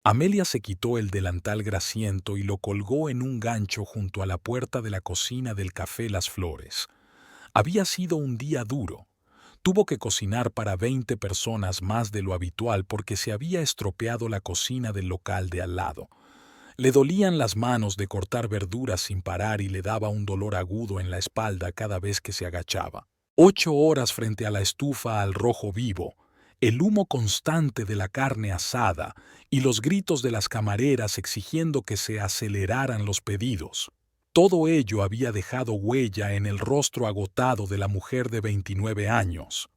Amelia se quitó el delantal grasiento y lo colgó en un gancho junto a la puerta de la cocina del Café Las Flores. Había sido un día duro. Tuvo que cocinar para 20 personas más de lo habitual porque se había estropeado la cocina del local de al lado. Le dolían las manos de cortar verduras sin parar y le daba un dolor agudo en la espalda cada vez que se agachaba. 8 horas frente a la estufa al rojo vivo, el humo constante de la carne asada y los gritos de las camareras exigiendo que se aceleraran los pedidos. Todo ello había dejado huella en el rostro agotado de la mujer de 29 años.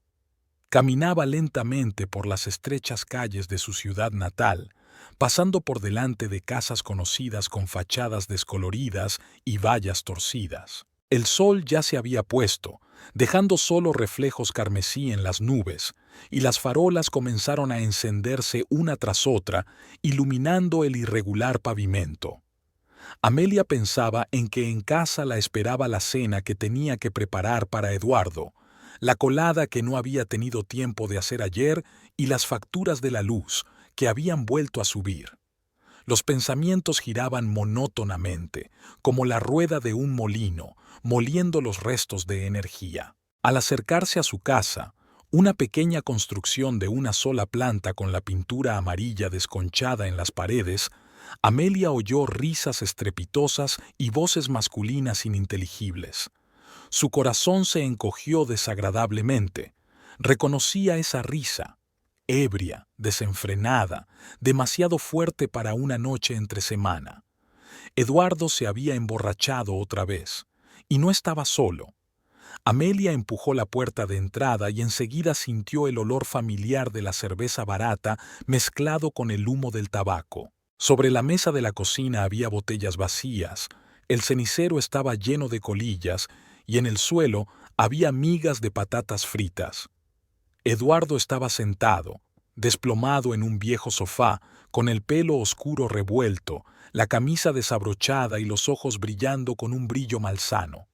Caminaba lentamente por las estrechas calles de su ciudad natal, pasando por delante de casas conocidas con fachadas descoloridas y vallas torcidas. El sol ya se había puesto, dejando solo reflejos carmesí en las nubes, y las farolas comenzaron a encenderse una tras otra, iluminando el irregular pavimento. Amelia pensaba en que en casa la esperaba la cena que tenía que preparar para Eduardo, la colada que no había tenido tiempo de hacer ayer y las facturas de la luz que habían vuelto a subir. Los pensamientos giraban monótonamente, como la rueda de un molino, moliendo los restos de energía. Al acercarse a su casa, una pequeña construcción de una sola planta con la pintura amarilla desconchada en las paredes, Amelia oyó risas estrepitosas y voces masculinas ininteligibles. Su corazón se encogió desagradablemente. Reconocía esa risa, ebria, desenfrenada, demasiado fuerte para una noche entre semana. Eduardo se había emborrachado otra vez, y no estaba solo. Amelia empujó la puerta de entrada y enseguida sintió el olor familiar de la cerveza barata mezclado con el humo del tabaco. Sobre la mesa de la cocina había botellas vacías, el cenicero estaba lleno de colillas y en el suelo había migas de patatas fritas. Eduardo estaba sentado, desplomado en un viejo sofá, con el pelo oscuro revuelto, la camisa desabrochada y los ojos brillando con un brillo malsano.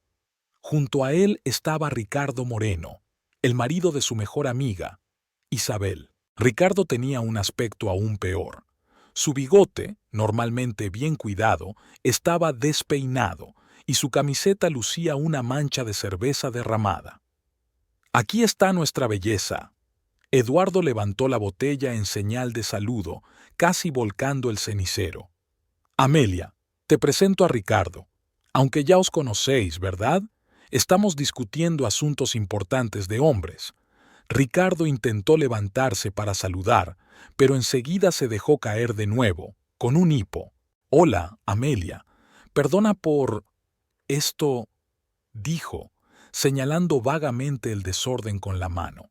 Junto a él estaba Ricardo Moreno, el marido de su mejor amiga, Isabel. Ricardo tenía un aspecto aún peor. Su bigote, normalmente bien cuidado, estaba despeinado y su camiseta lucía una mancha de cerveza derramada. «Aquí está nuestra belleza». Eduardo levantó la botella en señal de saludo, casi volcando el cenicero. «Amelia, te presento a Ricardo. Aunque ya os conocéis, ¿verdad? Estamos discutiendo asuntos importantes de hombres». Ricardo intentó levantarse para saludar, pero enseguida se dejó caer de nuevo, con un hipo. «Hola, Amelia. Perdona por... esto», dijo, señalando vagamente el desorden con la mano.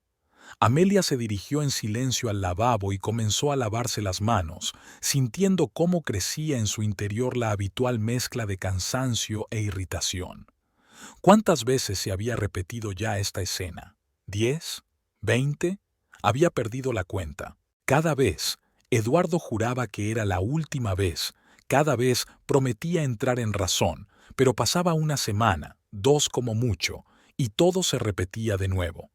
Amelia se dirigió en silencio al lavabo y comenzó a lavarse las manos, sintiendo cómo crecía en su interior la habitual mezcla de cansancio e irritación. ¿Cuántas veces se había repetido ya esta escena? ¿10? ¿20? Había perdido la cuenta. Cada vez, Eduardo juraba que era la última vez, cada vez prometía entrar en razón, pero pasaba una semana, 2 como mucho, y todo se repetía de nuevo.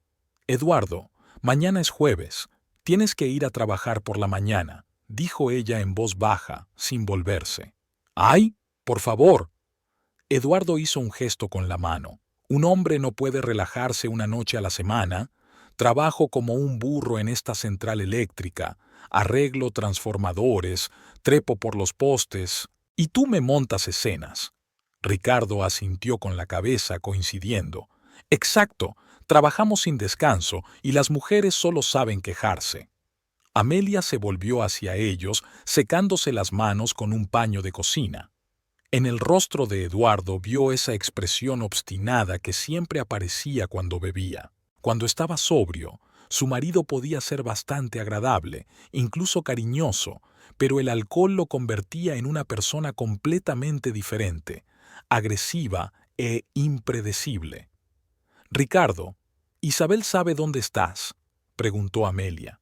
«Eduardo, mañana es jueves. Tienes que ir a trabajar por la mañana», dijo ella en voz baja, sin volverse. «¡Ay, por favor!». Eduardo hizo un gesto con la mano. «Un hombre no puede relajarse una noche a la semana. Trabajo como un burro en esta central eléctrica, arreglo transformadores, trepo por los postes, y tú me montas escenas». Ricardo asintió con la cabeza, coincidiendo. «Exacto, trabajamos sin descanso y las mujeres solo saben quejarse». Amelia se volvió hacia ellos, secándose las manos con un paño de cocina. En el rostro de Eduardo vio esa expresión obstinada que siempre aparecía cuando bebía. Cuando estaba sobrio, su marido podía ser bastante agradable, incluso cariñoso, pero el alcohol lo convertía en una persona completamente diferente, agresiva e impredecible. «Ricardo, ¿Isabel sabe dónde estás?», preguntó Amelia.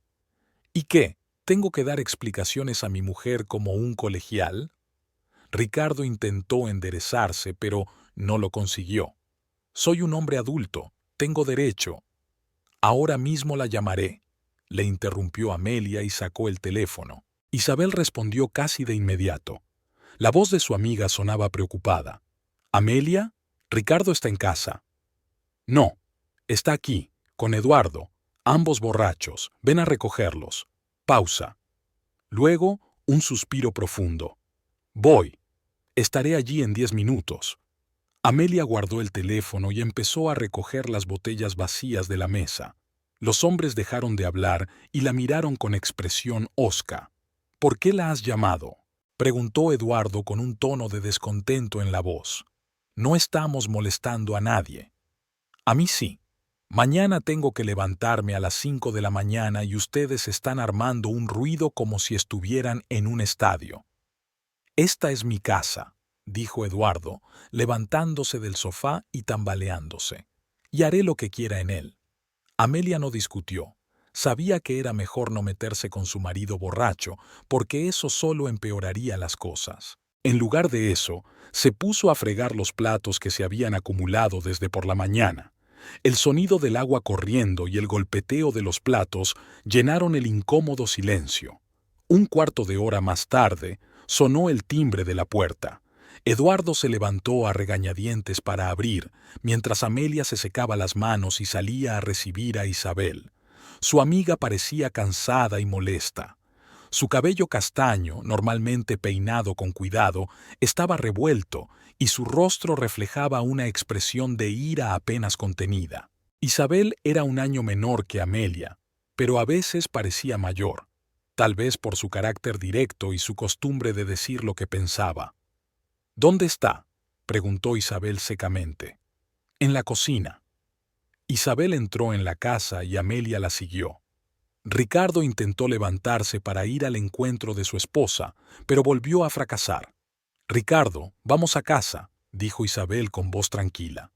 «¿Y qué? ¿Tengo que dar explicaciones a mi mujer como un colegial?». Ricardo intentó enderezarse, pero no lo consiguió. «Soy un hombre adulto, tengo derecho». «Ahora mismo la llamaré», le interrumpió Amelia y sacó el teléfono. Isabel respondió casi de inmediato. La voz de su amiga sonaba preocupada. «¿Amelia? Ricardo está en casa». «No, está aquí, con Eduardo, ambos borrachos. Ven a recogerlos». Pausa. Luego, un suspiro profundo. «Voy. Estaré allí en 10 minutos». Amelia guardó el teléfono y empezó a recoger las botellas vacías de la mesa. Los hombres dejaron de hablar y la miraron con expresión hosca. «¿Por qué la has llamado?», preguntó Eduardo con un tono de descontento en la voz. «No estamos molestando a nadie». «A mí sí. Mañana tengo que levantarme a las 5 de la mañana y ustedes están armando un ruido como si estuvieran en un estadio». «Esta es mi casa», dijo Eduardo, levantándose del sofá y tambaleándose. «Y haré lo que quiera en él». Amelia no discutió. Sabía que era mejor no meterse con su marido borracho, porque eso solo empeoraría las cosas. En lugar de eso, se puso a fregar los platos que se habían acumulado desde por la mañana. El sonido del agua corriendo y el golpeteo de los platos llenaron el incómodo silencio. Un cuarto de hora más tarde, sonó el timbre de la puerta. Eduardo se levantó a regañadientes para abrir, mientras Amelia se secaba las manos y salía a recibir a Isabel. Su amiga parecía cansada y molesta. Su cabello castaño, normalmente peinado con cuidado, estaba revuelto y su rostro reflejaba una expresión de ira apenas contenida. Isabel era un año menor que Amelia, pero a veces parecía mayor, tal vez por su carácter directo y su costumbre de decir lo que pensaba. «¿Dónde está?», preguntó Isabel secamente. «En la cocina». Isabel entró en la casa y Amelia la siguió. Ricardo intentó levantarse para ir al encuentro de su esposa, pero volvió a fracasar. «Ricardo, vamos a casa», dijo Isabel con voz tranquila.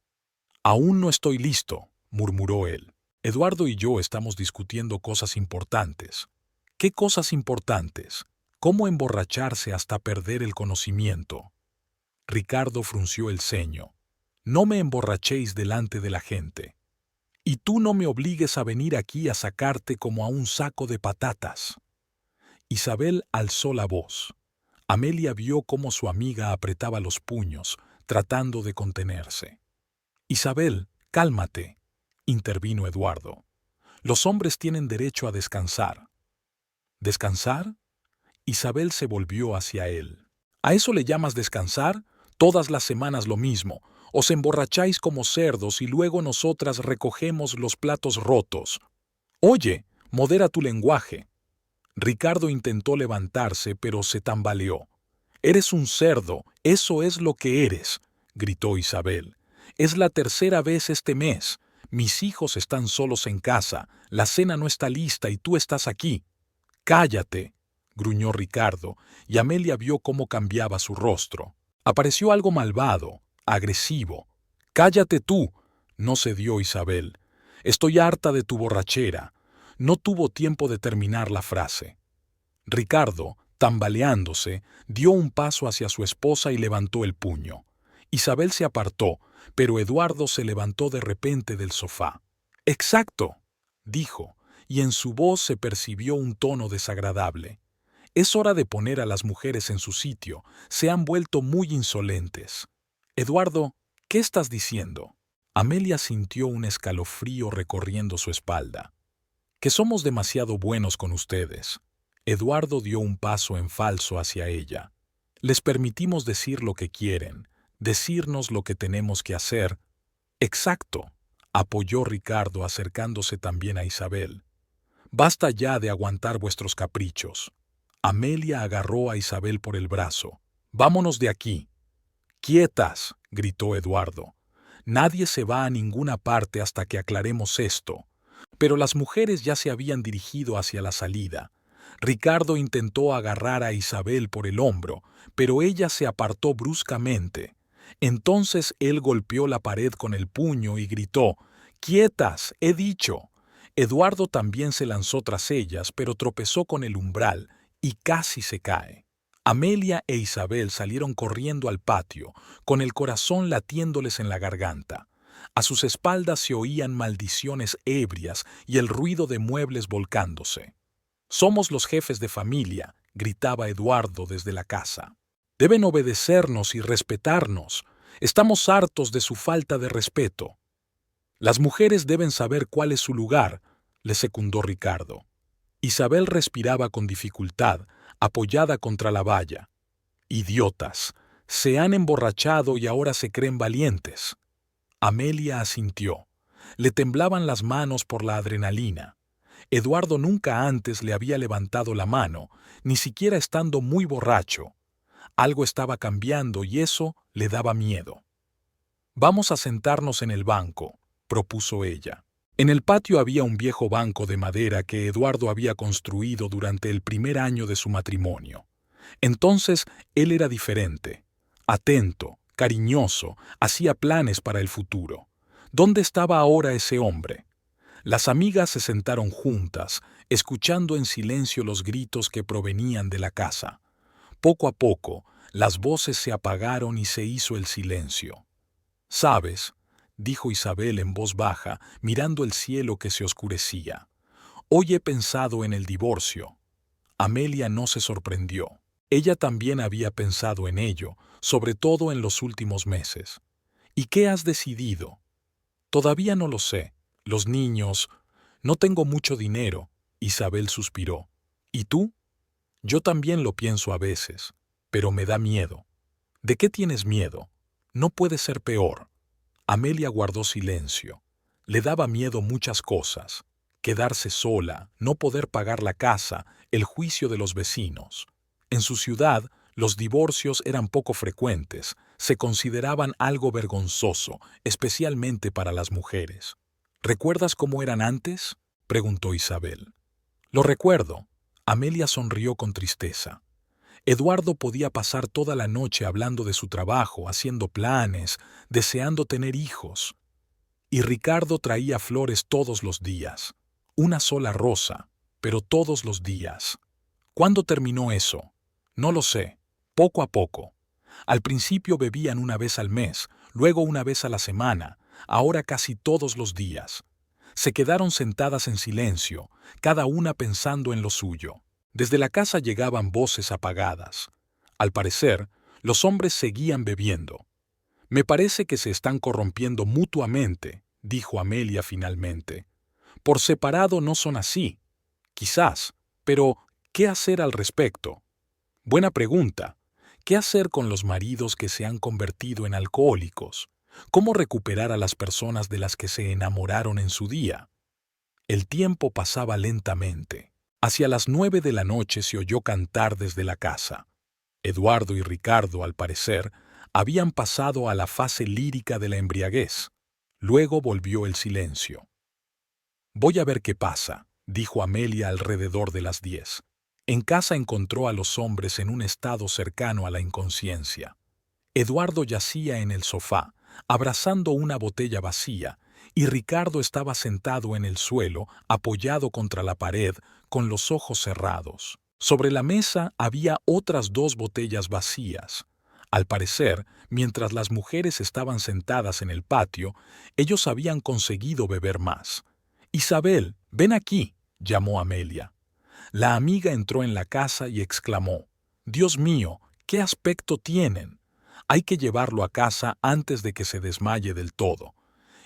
«Aún no estoy listo», murmuró él. «Eduardo y yo estamos discutiendo cosas importantes». «¿Qué cosas importantes? ¿Cómo emborracharse hasta perder el conocimiento?». Ricardo frunció el ceño. «No me emborrachéis delante de la gente. Y tú no me obligues a venir aquí a sacarte como a un saco de patatas». Isabel alzó la voz. Amelia vio cómo su amiga apretaba los puños, tratando de contenerse. «Isabel, cálmate», intervino Eduardo. «Los hombres tienen derecho a descansar». «¿Descansar?». Isabel se volvió hacia él. «¿A eso le llamas descansar? Todas las semanas lo mismo. Os emborracháis como cerdos y luego nosotras recogemos los platos rotos. Oye, modera tu lenguaje». Ricardo intentó levantarse, pero se tambaleó. «Eres un cerdo, eso es lo que eres», gritó Isabel. «Es la tercera vez este mes. Mis hijos están solos en casa, la cena no está lista y tú estás aquí». «Cállate», gruñó Ricardo, y Amelia vio cómo cambiaba su rostro. Apareció algo malvado, agresivo. «Cállate tú», no cedió Isabel. «Estoy harta de tu borrachera». No tuvo tiempo de terminar la frase. Ricardo, tambaleándose, dio un paso hacia su esposa y levantó el puño. Isabel se apartó, pero Eduardo se levantó de repente del sofá. «Exacto», dijo, y en su voz se percibió un tono desagradable. «Es hora de poner a las mujeres en su sitio. Se han vuelto muy insolentes». «Eduardo, ¿qué estás diciendo?». Amelia sintió un escalofrío recorriendo su espalda. «Que somos demasiado buenos con ustedes». Eduardo dio un paso en falso hacia ella. «Les permitimos decir lo que quieren, decirnos lo que tenemos que hacer». «Exacto», apoyó Ricardo acercándose también a Isabel. «Basta ya de aguantar vuestros caprichos». Amelia agarró a Isabel por el brazo. «Vámonos de aquí». «Quietas», gritó Eduardo. «Nadie se va a ninguna parte hasta que aclaremos esto». Pero las mujeres ya se habían dirigido hacia la salida. Ricardo intentó agarrar a Isabel por el hombro, pero ella se apartó bruscamente. Entonces él golpeó la pared con el puño y gritó: «¡Quietas, he dicho!». Eduardo también se lanzó tras ellas, pero tropezó con el umbral y casi se cae. Amelia e Isabel salieron corriendo al patio, con el corazón latiéndoles en la garganta. A sus espaldas se oían maldiciones ebrias y el ruido de muebles volcándose. «Somos los jefes de familia», gritaba Eduardo desde la casa. Deben obedecernos y respetarnos. Estamos hartos de su falta de respeto. Las mujeres deben saber cuál es su lugar, le secundó Ricardo. Isabel respiraba con dificultad, apoyada contra la valla. Idiotas, se han emborrachado y ahora se creen valientes. Amelia asintió. Le temblaban las manos por la adrenalina. Eduardo nunca antes le había levantado la mano, ni siquiera estando muy borracho. Algo estaba cambiando y eso le daba miedo. Vamos a sentarnos en el banco, propuso ella. En el patio había un viejo banco de madera que Eduardo había construido durante el primer año de su matrimonio. Entonces él era diferente, atento, cariñoso, hacía planes para el futuro. ¿Dónde estaba ahora ese hombre? Las amigas se sentaron juntas, escuchando en silencio los gritos que provenían de la casa. Poco a poco, las voces se apagaron y se hizo el silencio. «¿Sabes?», dijo Isabel en voz baja, mirando el cielo que se oscurecía. «Hoy he pensado en el divorcio». Amelia no se sorprendió. Ella también había pensado en ello, sobre todo en los últimos meses. «¿Y qué has decidido?» «Todavía no lo sé. Los niños... No tengo mucho dinero», Isabel suspiró. «¿Y tú?» «Yo también lo pienso a veces, pero me da miedo». «¿De qué tienes miedo? No puede ser peor». Amelia guardó silencio. Le daba miedo muchas cosas. Quedarse sola, no poder pagar la casa, el juicio de los vecinos. En su ciudad, los divorcios eran poco frecuentes, se consideraban algo vergonzoso, especialmente para las mujeres. «¿Recuerdas cómo eran antes?», preguntó Isabel. «Lo recuerdo». Amelia sonrió con tristeza. Eduardo podía pasar toda la noche hablando de su trabajo, haciendo planes, deseando tener hijos. Y Ricardo traía flores todos los días. Una sola rosa, pero todos los días. ¿Cuándo terminó eso? No lo sé. Poco a poco. Al principio bebían una vez al mes, luego una vez a la semana, ahora casi todos los días. Se quedaron sentadas en silencio, cada una pensando en lo suyo. Desde la casa llegaban voces apagadas. Al parecer, los hombres seguían bebiendo. «Me parece que se están corrompiendo mutuamente», dijo Amelia finalmente. «Por separado no son así. Quizás, pero ¿qué hacer al respecto?» «Buena pregunta. ¿Qué hacer con los maridos que se han convertido en alcohólicos? ¿Cómo recuperar a las personas de las que se enamoraron en su día?» El tiempo pasaba lentamente. Hacia las 9 de la noche se oyó cantar desde la casa. Eduardo y Ricardo, al parecer, habían pasado a la fase lírica de la embriaguez. Luego volvió el silencio. «Voy a ver qué pasa», dijo Amelia alrededor de las 10. En casa encontró a los hombres en un estado cercano a la inconsciencia. Eduardo yacía en el sofá, abrazando una botella vacía, y Ricardo estaba sentado en el suelo, apoyado contra la pared, con los ojos cerrados. Sobre la mesa había otras 2 botellas vacías. Al parecer, mientras las mujeres estaban sentadas en el patio, ellos habían conseguido beber más. «Isabel, ven aquí», llamó Amelia. La amiga entró en la casa y exclamó: «Dios mío, ¿qué aspecto tienen? Hay que llevarlo a casa antes de que se desmaye del todo».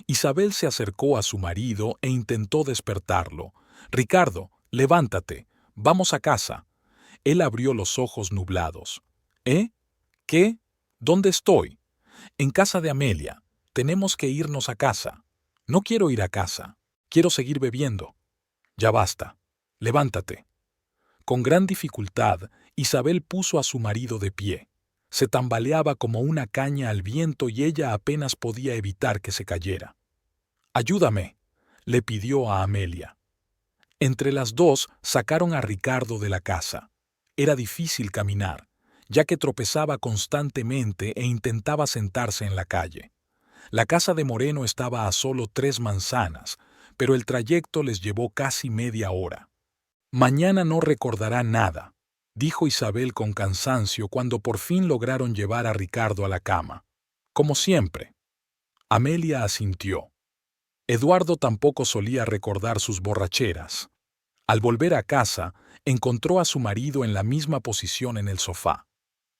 Isabel se acercó a su marido e intentó despertarlo. «Ricardo, levántate, vamos a casa». Él abrió los ojos nublados. «¿Eh? ¿Qué? ¿Dónde estoy?» «En casa de Amelia. Tenemos que irnos a casa». «No quiero ir a casa. Quiero seguir bebiendo». «Ya basta. Levántate». Con gran dificultad, Isabel puso a su marido de pie. Se tambaleaba como una caña al viento y ella apenas podía evitar que se cayera. «Ayúdame», le pidió a Amelia. Entre las 2 sacaron a Ricardo de la casa. Era difícil caminar, ya que tropezaba constantemente e intentaba sentarse en la calle. La casa de Moreno estaba a solo 3 manzanas, pero el trayecto les llevó casi media hora. «Mañana no recordará nada», dijo Isabel con cansancio cuando por fin lograron llevar a Ricardo a la cama. «Como siempre». Amelia asintió. Eduardo tampoco solía recordar sus borracheras. Al volver a casa, Encontró a su marido en la misma posición en el sofá.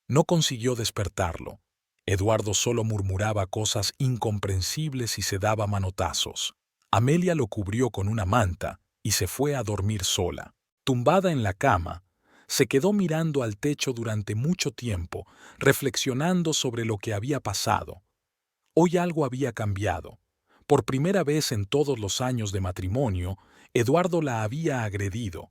No consiguió despertarlo. Eduardo solo murmuraba cosas incomprensibles y se daba manotazos. Amelia lo cubrió con una manta y se fue a dormir sola. Tumbada en la cama, se quedó mirando al techo durante mucho tiempo, reflexionando sobre lo que había pasado. Hoy algo había cambiado. Por primera vez en todos los años de matrimonio, Eduardo la había agredido.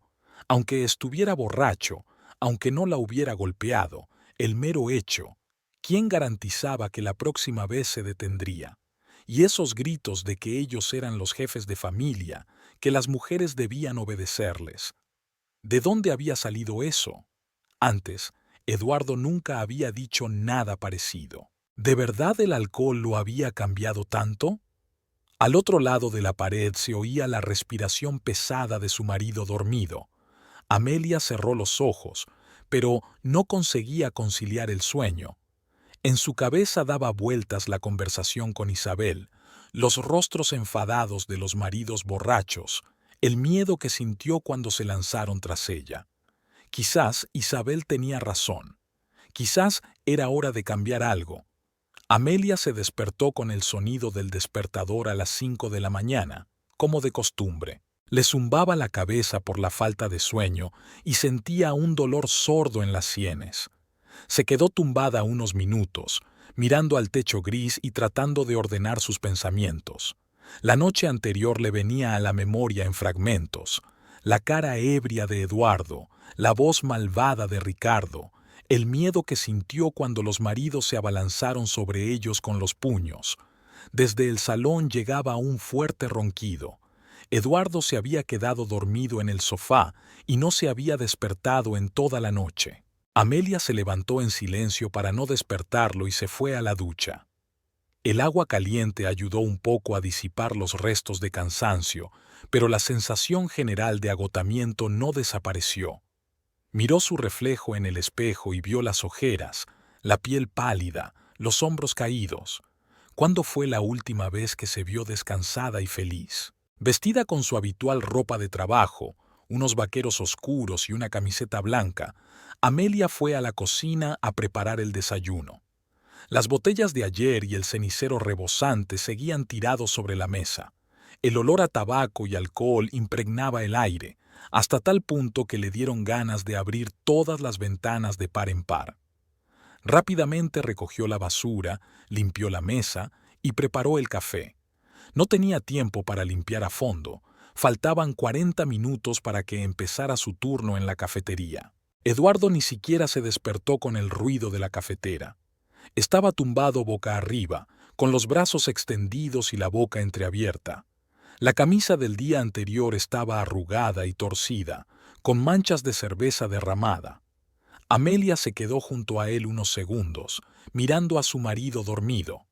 Aunque estuviera borracho, aunque no la hubiera golpeado, el mero hecho, ¿quién garantizaba que la próxima vez se detendría? Y esos gritos de que ellos eran los jefes de familia, que las mujeres debían obedecerles. ¿De dónde había salido eso? Antes, Eduardo nunca había dicho nada parecido. ¿De verdad el alcohol lo había cambiado tanto? Al otro lado de la pared se oía la respiración pesada de su marido dormido. Amelia cerró los ojos, pero no conseguía conciliar el sueño. En su cabeza daba vueltas la conversación con Isabel, los rostros enfadados de los maridos borrachos, el miedo que sintió cuando se lanzaron tras ella. Quizás Isabel tenía razón. Quizás era hora de cambiar algo. Amelia se despertó con el sonido del despertador a las 5 de la mañana, como de costumbre. Le zumbaba la cabeza por la falta de sueño y sentía un dolor sordo en las sienes. Se quedó tumbada unos minutos, mirando al techo gris y tratando de ordenar sus pensamientos. La noche anterior le venía a la memoria en fragmentos. La cara ebria de Eduardo, la voz malvada de Ricardo, el miedo que sintió cuando los maridos se abalanzaron sobre ellos con los puños. Desde el salón llegaba un fuerte ronquido. Eduardo se había quedado dormido en el sofá y no se había despertado en toda la noche. Amelia se levantó en silencio para no despertarlo y se fue a la ducha. El agua caliente ayudó un poco a disipar los restos de cansancio, pero la sensación general de agotamiento no desapareció. Miró su reflejo en el espejo y vio las ojeras, la piel pálida, los hombros caídos. ¿Cuándo fue la última vez que se vio descansada y feliz? Vestida con su habitual ropa de trabajo, unos vaqueros oscuros y una camiseta blanca, Amelia fue a la cocina a preparar el desayuno. Las botellas de ayer y el cenicero rebosante seguían tirados sobre la mesa. El olor a tabaco y alcohol impregnaba el aire, hasta tal punto que le dieron ganas de abrir todas las ventanas de par en par. Rápidamente recogió la basura, limpió la mesa y preparó el café. No tenía tiempo para limpiar a fondo. Faltaban 40 minutos para que empezara su turno en la cafetería. Eduardo ni siquiera se despertó con el ruido de la cafetera. Estaba tumbado boca arriba, con los brazos extendidos y la boca entreabierta. La camisa del día anterior estaba arrugada y torcida, con manchas de cerveza derramada. Amelia se quedó junto a él unos segundos, mirando a su marido dormido.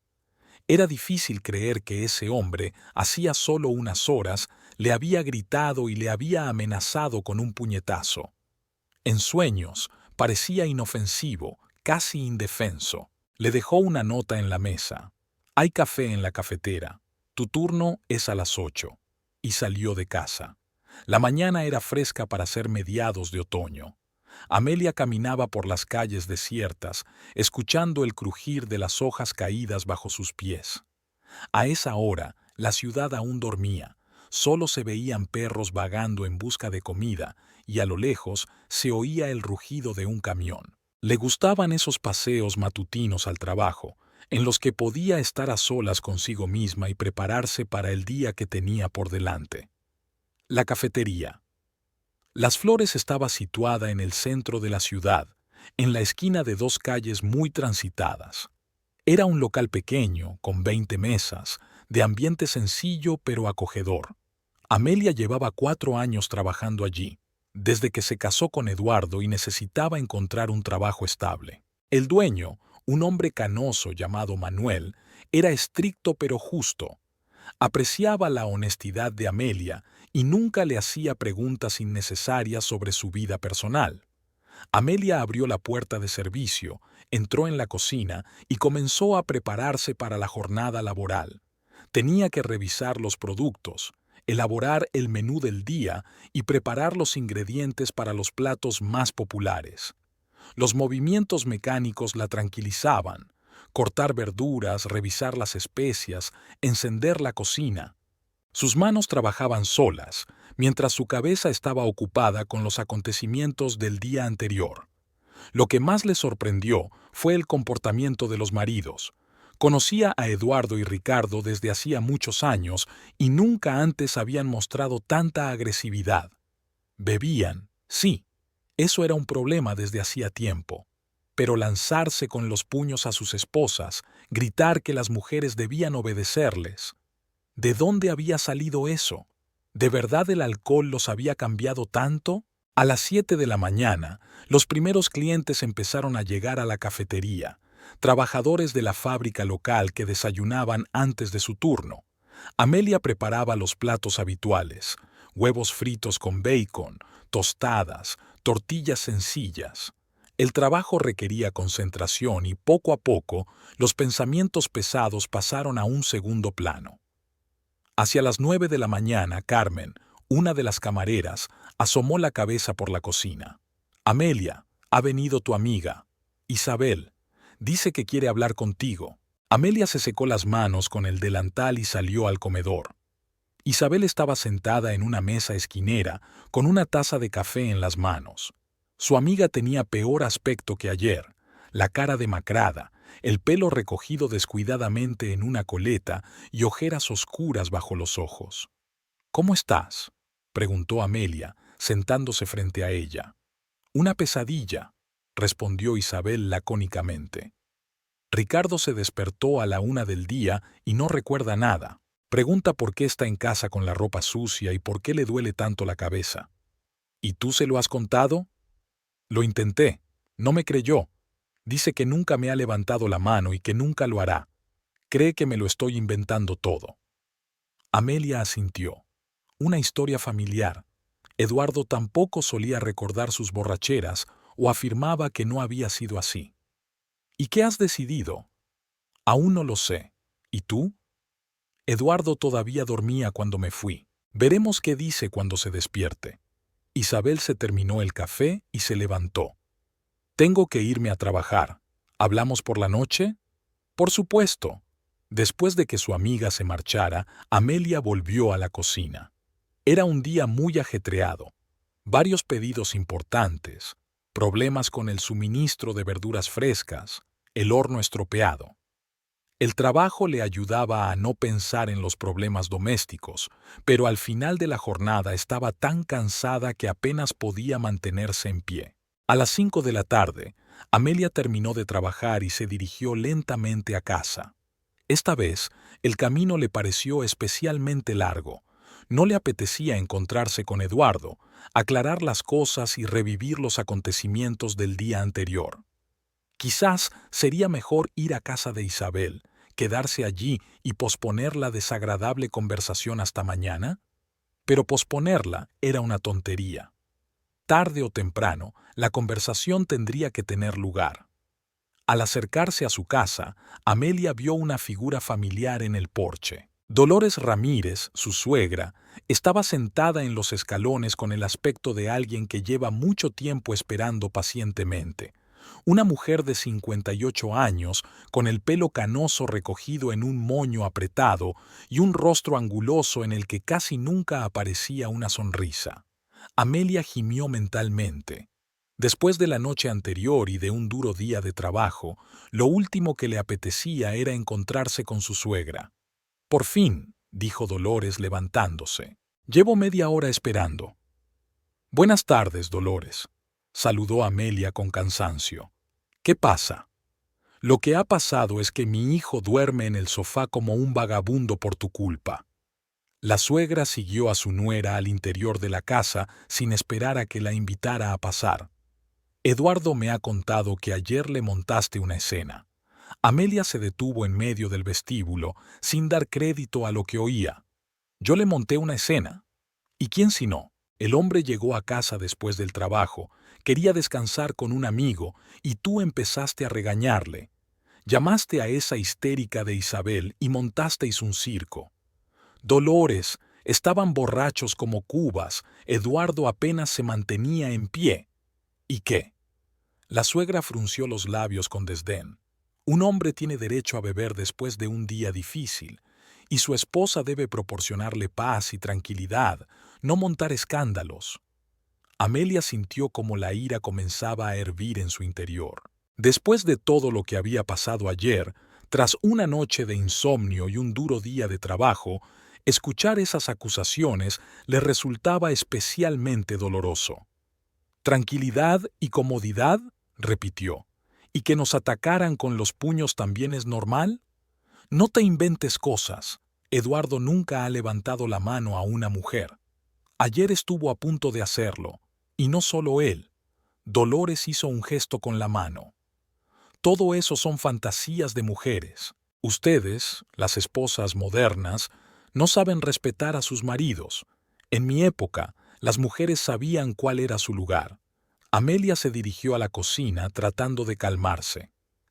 Era difícil creer que ese hombre, hacía solo unas horas, le había gritado y le había amenazado con un puñetazo. En sueños, parecía inofensivo, casi indefenso. Le dejó una nota en la mesa. «Hay café en la cafetera. Tu turno es a las 8». Y salió de casa. La mañana era fresca para ser mediados de otoño. Amelia caminaba por las calles desiertas, escuchando el crujir de las hojas caídas bajo sus pies. A esa hora, la ciudad aún dormía. Solo se veían perros vagando en busca de comida y a lo lejos se oía el rugido de un camión. Le gustaban esos paseos matutinos al trabajo, en los que podía estar a solas consigo misma y prepararse para el día que tenía por delante. La cafetería. Las Flores estaba situada en el centro de la ciudad, en la esquina de dos calles muy transitadas. Era un local pequeño, con 20 mesas, de ambiente sencillo pero acogedor. Amelia llevaba 4 años trabajando allí, desde que se casó con Eduardo y necesitaba encontrar un trabajo estable. El dueño, un hombre canoso llamado Manuel, era estricto pero justo. Apreciaba la honestidad de Amelia y nunca le hacía preguntas innecesarias sobre su vida personal. Amelia abrió la puerta de servicio, entró en la cocina y comenzó a prepararse para la jornada laboral. Tenía que revisar los productos, elaborar el menú del día y preparar los ingredientes para los platos más populares. Los movimientos mecánicos la tranquilizaban: cortar verduras, revisar las especias, encender la cocina. Sus manos trabajaban solas, mientras su cabeza estaba ocupada con los acontecimientos del día anterior. Lo que más le sorprendió fue el comportamiento de los maridos. Conocía a Eduardo y Ricardo desde hacía muchos años y nunca antes habían mostrado tanta agresividad. Bebían, sí, eso era un problema desde hacía tiempo. Pero lanzarse con los puños a sus esposas, gritar que las mujeres debían obedecerles. ¿De dónde había salido eso? ¿De verdad el alcohol los había cambiado tanto? A las 7 de la mañana, los primeros clientes empezaron a llegar a la cafetería, trabajadores de la fábrica local que desayunaban antes de su turno. Amelia preparaba los platos habituales: huevos fritos con bacon, tostadas, tortillas sencillas. El trabajo requería concentración y poco a poco los pensamientos pesados pasaron a un segundo plano. Hacia las 9 de la mañana, Carmen, una de las camareras, asomó la cabeza por la cocina. «Amelia, ha venido tu amiga. Isabel. Dice que quiere hablar contigo». Amelia se secó las manos con el delantal y salió al comedor. Isabel estaba sentada en una mesa esquinera con una taza de café en las manos. Su amiga tenía peor aspecto que ayer: la cara demacrada, el pelo recogido descuidadamente en una coleta y ojeras oscuras bajo los ojos. «¿Cómo estás?», preguntó Amelia, sentándose frente a ella. «Una pesadilla», respondió Isabel lacónicamente. «Ricardo se despertó a la 1 del día y no recuerda nada. Pregunta por qué está en casa con la ropa sucia y por qué le duele tanto la cabeza». «¿Y tú se lo has contado?». «Lo intenté. No me creyó. Dice que nunca me ha levantado la mano y que nunca lo hará. Cree que me lo estoy inventando todo». Amelia asintió. Una historia familiar. Eduardo tampoco solía recordar sus borracheras o afirmaba que no había sido así. «¿Y qué has decidido?». «Aún no lo sé. ¿Y tú?». «Eduardo todavía dormía cuando me fui. Veremos qué dice cuando se despierte». Isabel se terminó el café y se levantó. «Tengo que irme a trabajar. ¿Hablamos por la noche?». «Por supuesto». Después de que su amiga se marchara, Amelia volvió a la cocina. Era un día muy ajetreado. Varios pedidos importantes, problemas con el suministro de verduras frescas, el horno estropeado. El trabajo le ayudaba a no pensar en los problemas domésticos, pero al final de la jornada estaba tan cansada que apenas podía mantenerse en pie. A las 5 de la tarde, Amelia terminó de trabajar y se dirigió lentamente a casa. Esta vez, el camino le pareció especialmente largo. No le apetecía encontrarse con Eduardo, aclarar las cosas y revivir los acontecimientos del día anterior. Quizás sería mejor ir a casa de Isabel, quedarse allí y posponer la desagradable conversación hasta mañana. Pero posponerla era una tontería. Tarde o temprano, la conversación tendría que tener lugar. Al acercarse a su casa, Amelia vio una figura familiar en el porche. Dolores Ramírez, su suegra, estaba sentada en los escalones con el aspecto de alguien que lleva mucho tiempo esperando pacientemente. Una mujer de 58 años, con el pelo canoso recogido en un moño apretado y un rostro anguloso en el que casi nunca aparecía una sonrisa. Amelia gimió mentalmente. Después de la noche anterior y de un duro día de trabajo, lo último que le apetecía era encontrarse con su suegra. «Por fin», dijo Dolores levantándose. «Llevo media hora esperando». «Buenas tardes, Dolores», saludó Amelia con cansancio. «¿Qué pasa?». «Lo que ha pasado es que mi hijo duerme en el sofá como un vagabundo por tu culpa». La suegra siguió a su nuera al interior de la casa sin esperar a que la invitara a pasar. «Eduardo me ha contado que ayer le montaste una escena». Amelia se detuvo en medio del vestíbulo, sin dar crédito a lo que oía. «¿Yo le monté una escena? ¿Y quién si no?». El hombre llegó a casa después del trabajo, quería descansar con un amigo y tú empezaste a regañarle. Llamaste a esa histérica de Isabel y montasteis un circo. «Dolores, estaban borrachos como cubas, Eduardo apenas se mantenía en pie. ¿Y qué? La suegra frunció los labios con desdén. Un hombre tiene derecho a beber después de un día difícil, y su esposa debe proporcionarle paz y tranquilidad, no montar escándalos. Amelia sintió como la ira comenzaba a hervir en su interior. Después de todo lo que había pasado ayer, tras una noche de insomnio y un duro día de trabajo, escuchar esas acusaciones le resultaba especialmente doloroso. «¿Tranquilidad y comodidad?», repitió. «¿Y que nos atacaran con los puños también es normal? No te inventes cosas. Eduardo nunca ha levantado la mano a una mujer. Ayer estuvo a punto de hacerlo. Y no solo él. Dolores hizo un gesto con la mano. Todo eso son fantasías de mujeres. Ustedes, las esposas modernas, no saben respetar a sus maridos. En mi época, las mujeres sabían cuál era su lugar». Amelia se dirigió a la cocina tratando de calmarse.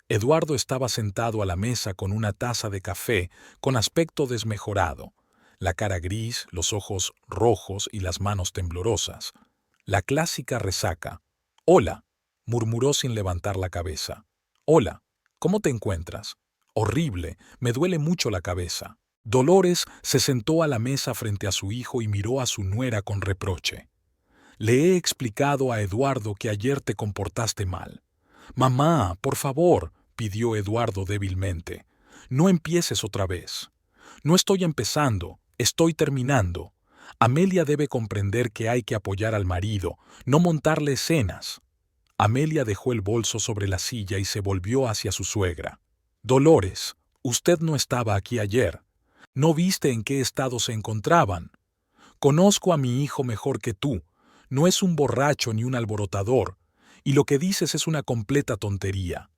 Eduardo estaba sentado a la mesa con una taza de café con aspecto desmejorado, la cara gris, los ojos rojos y las manos temblorosas. La clásica resaca. «Hola», murmuró sin levantar la cabeza. «Hola, ¿cómo te encuentras?» «Horrible, me duele mucho la cabeza». Dolores se sentó a la mesa frente a su hijo y miró a su nuera con reproche. «Le he explicado a Eduardo que ayer te comportaste mal». «Mamá, por favor», pidió Eduardo débilmente. «No empieces otra vez». «No estoy empezando, estoy terminando. Amelia debe comprender que hay que apoyar al marido, no montarle escenas». Amelia dejó el bolso sobre la silla y se volvió hacia su suegra. «Dolores, usted no estaba aquí ayer. ¿No viste en qué estado se encontraban? Conozco a mi hijo mejor que tú. No es un borracho ni un alborotador, y lo que dices es una completa tontería».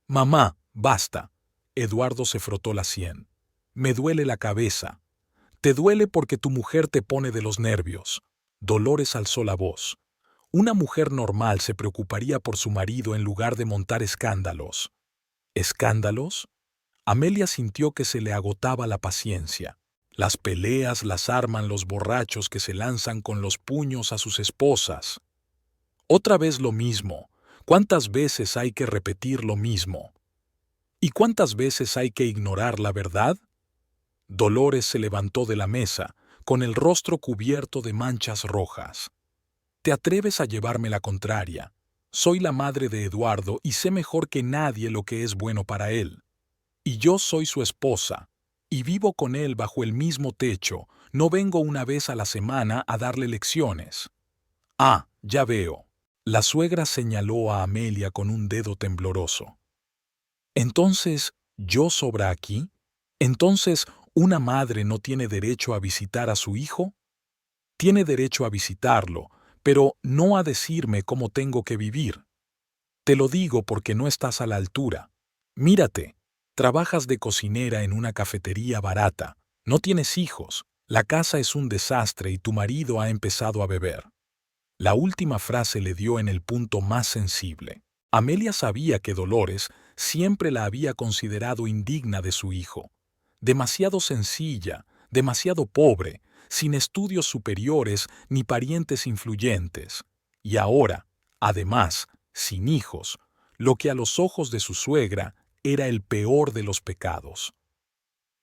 «Mamá, basta». Eduardo se frotó la sien. «Me duele la cabeza». «Te duele porque tu mujer te pone de los nervios». Dolores alzó la voz. «Una mujer normal se preocuparía por su marido en lugar de montar escándalos». «¿Escándalos?». Amelia sintió que se le agotaba la paciencia. Las peleas las arman los borrachos que se lanzan con los puños a sus esposas. Otra vez lo mismo. ¿Cuántas veces hay que repetir lo mismo? ¿Y cuántas veces hay que ignorar la verdad? Dolores se levantó de la mesa, con el rostro cubierto de manchas rojas. «¿Te atreves a llevarme la contraria? Soy la madre de Eduardo y sé mejor que nadie lo que es bueno para él. Y yo soy su esposa, y vivo con él bajo el mismo techo, no vengo una vez a la semana a darle lecciones». «Ah, ya veo». La suegra señaló a Amelia con un dedo tembloroso. «¿Entonces yo sobra aquí? ¿Entonces una madre no tiene derecho a visitar a su hijo? Tiene derecho a visitarlo, pero no a decirme cómo tengo que vivir. Te lo digo porque no estás a la altura. Mírate, trabajas de cocinera en una cafetería barata, no tienes hijos, la casa es un desastre y tu marido ha empezado a beber». La última frase le dio en el punto más sensible. Amelia sabía que Dolores siempre la había considerado indigna de su hijo. Demasiado sencilla, demasiado pobre, sin estudios superiores ni parientes influyentes. Y ahora, además, sin hijos, lo que a los ojos de su suegra era el peor de los pecados.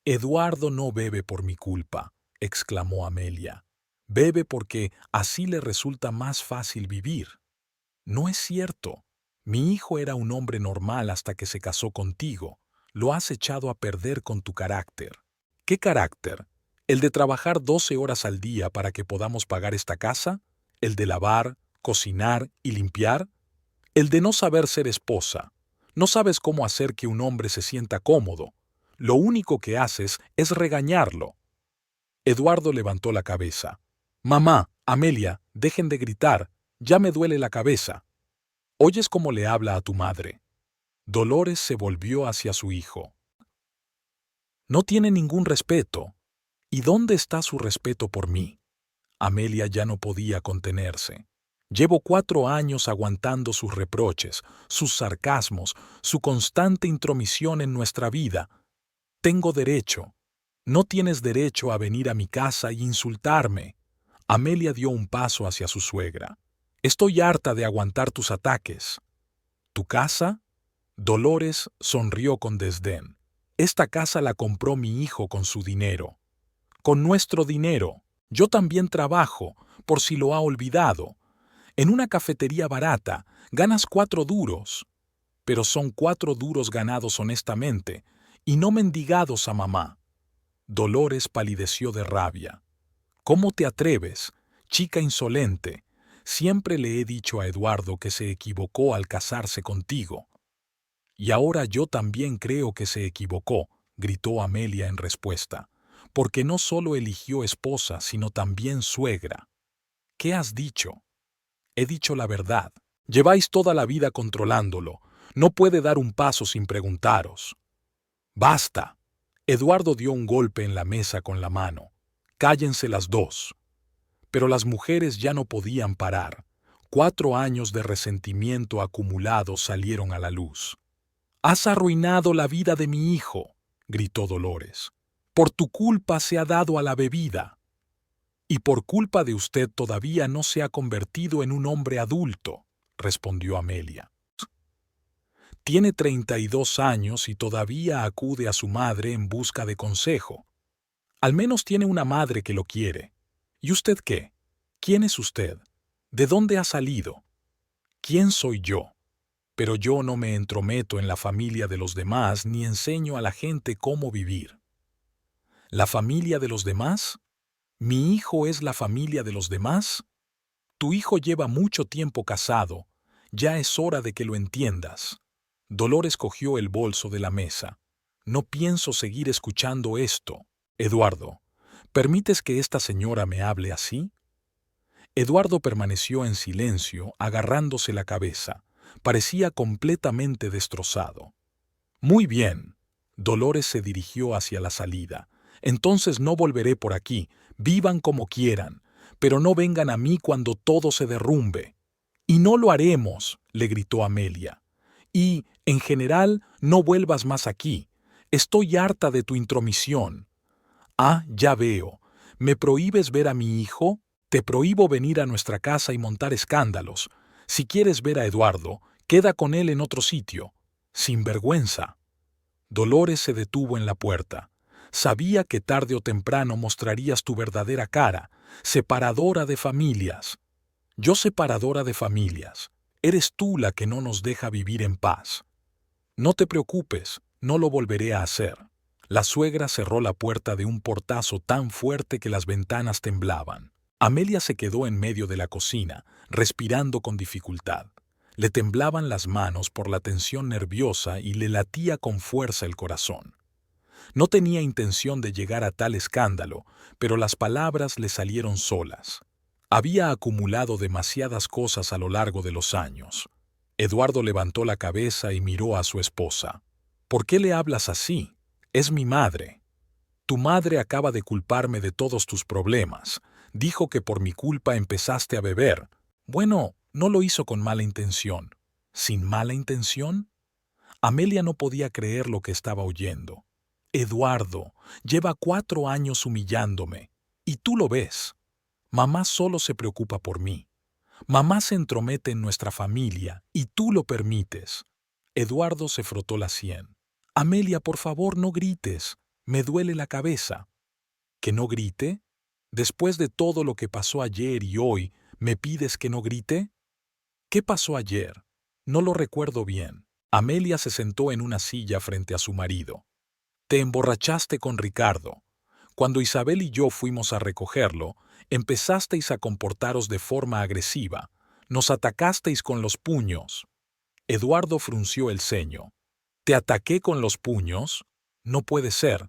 «Eduardo no bebe por mi culpa», exclamó Amelia. «Bebe porque así le resulta más fácil vivir». «No es cierto. Mi hijo era un hombre normal hasta que se casó contigo. Lo has echado a perder con tu carácter». «¿Qué carácter? ¿El de trabajar 12 horas al día para que podamos pagar esta casa? ¿El de lavar, cocinar y limpiar? ¿El de no saber ser esposa? No sabes cómo hacer que un hombre se sienta cómodo. Lo único que haces es regañarlo». Eduardo levantó la cabeza. «Mamá, Amelia, dejen de gritar. Ya me duele la cabeza. ¿Oyes cómo le habla a tu madre?». Dolores se volvió hacia su hijo. «No tiene ningún respeto. ¿Y dónde está su respeto por mí?». Amelia ya no podía contenerse. «Llevo 4 años aguantando sus reproches, sus sarcasmos, su constante intromisión en nuestra vida. Tengo derecho. No tienes derecho a venir a mi casa e insultarme. Amelia dio un paso hacia su suegra. Estoy harta de aguantar tus ataques. ¿Tu casa? Dolores sonrió con desdén. Esta casa la compró mi hijo con su dinero. Con nuestro dinero. Yo también trabajo, por si lo ha olvidado. En una cafetería barata ganas 4 duros. Pero son 4 duros ganados honestamente y no mendigados a mamá. Dolores palideció de rabia. ¿Cómo te atreves, chica insolente? Siempre le he dicho a Eduardo que se equivocó al casarse contigo. Y ahora yo también creo que se equivocó, gritó Amelia en respuesta, porque no solo eligió esposa, sino también suegra. ¿Qué has dicho? He dicho la verdad. Lleváis toda la vida controlándolo. No puede dar un paso sin preguntaros. ¡Basta! Eduardo dio un golpe en la mesa con la mano. Cállense las dos. Pero las mujeres ya no podían parar. 4 años de resentimiento acumulado salieron a la luz. «Has arruinado la vida de mi hijo», gritó Dolores. «Por tu culpa se ha dado a la bebida. Y por culpa de usted todavía no se ha convertido en un hombre adulto», respondió Amelia. Tiene 32 años y todavía acude a su madre en busca de consejo. Al menos tiene una madre que lo quiere. ¿Y usted qué? ¿Quién es usted? ¿De dónde ha salido? ¿Quién soy yo? Pero yo no me entrometo en la familia de los demás ni enseño a la gente cómo vivir. ¿La familia de los demás? ¿Mi hijo es la familia de los demás? Tu hijo lleva mucho tiempo casado. Ya es hora de que lo entiendas. Dolores cogió el bolso de la mesa. No pienso seguir escuchando esto. Eduardo, ¿permites que esta señora me hable así? Eduardo permaneció en silencio, agarrándose la cabeza. Parecía completamente destrozado. Muy bien. Dolores se dirigió hacia la salida. Entonces no volveré por aquí. Vivan como quieran, pero no vengan a mí cuando todo se derrumbe. Y no lo haremos, le gritó Amelia. Y, en general, no vuelvas más aquí. Estoy harta de tu intromisión. Ah, ya veo. ¿Me prohíbes ver a mi hijo? Te prohíbo venir a nuestra casa y montar escándalos. Si quieres ver a Eduardo, queda con él en otro sitio. Sin vergüenza. Dolores se detuvo en la puerta. Sabía que tarde o temprano mostrarías tu verdadera cara, separadora de familias. Yo separadora de familias. Eres tú la que no nos deja vivir en paz. No te preocupes, no lo volveré a hacer. La suegra cerró la puerta de un portazo tan fuerte que las ventanas temblaban. Amelia se quedó en medio de la cocina, respirando con dificultad. Le temblaban las manos por la tensión nerviosa y le latía con fuerza el corazón. No tenía intención de llegar a tal escándalo, pero las palabras le salieron solas. Había acumulado demasiadas cosas a lo largo de los años. Eduardo levantó la cabeza y miró a su esposa. ¿Por qué le hablas así? Es mi madre. Tu madre acaba de culparme de todos tus problemas. Dijo que por mi culpa empezaste a beber. Bueno, no lo hizo con mala intención. ¿Sin mala intención? Amelia no podía creer lo que estaba oyendo. Eduardo, lleva 4 años humillándome. Y tú lo ves. Mamá solo se preocupa por mí. Mamá se entromete en nuestra familia y tú lo permites. Eduardo se frotó la sien. Amelia, por favor, no grites. Me duele la cabeza. ¿Que no grite? Después de todo lo que pasó ayer y hoy, ¿me pides que no grite? ¿Qué pasó ayer? No lo recuerdo bien. Amelia se sentó en una silla frente a su marido. Te emborrachaste con Ricardo. Cuando Isabel y yo fuimos a recogerlo, empezasteis a comportaros de forma agresiva. Nos atacasteis con los puños. Eduardo frunció el ceño. ¿Te ataqué con los puños? No puede ser.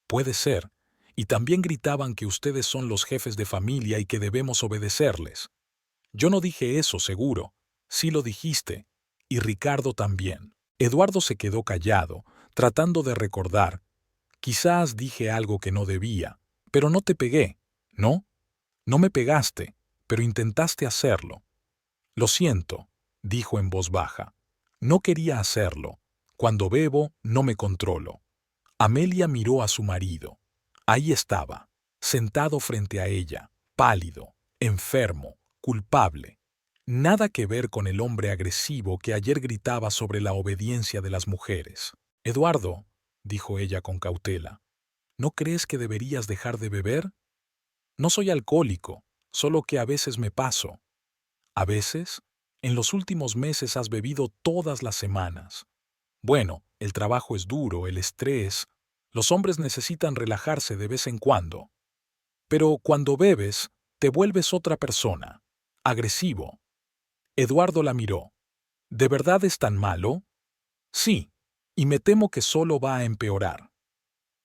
Puede ser. Y también gritaban que ustedes son los jefes de familia y que debemos obedecerles. Yo no dije eso, seguro. Sí lo dijiste. Y Ricardo también. Eduardo se quedó callado, tratando de recordar. Quizás dije algo que no debía, pero no te pegué, ¿no? No me pegaste, pero intentaste hacerlo. Lo siento, dijo en voz baja. No quería hacerlo. Cuando bebo, no me controlo. Amelia miró a su marido. Ahí estaba, sentado frente a ella, pálido, enfermo, culpable. Nada que ver con el hombre agresivo que ayer gritaba sobre la obediencia de las mujeres. «Eduardo», dijo ella con cautela, «¿no crees que deberías dejar de beber? No soy alcohólico, solo que a veces me paso». «¿A veces? En los últimos meses has bebido todas las semanas». «Bueno, el trabajo es duro, el estrés. Los hombres necesitan relajarse de vez en cuando. Pero cuando bebes, te vuelves otra persona, agresivo». Eduardo la miró. «¿De verdad es tan malo?» «Sí, y me temo que solo va a empeorar».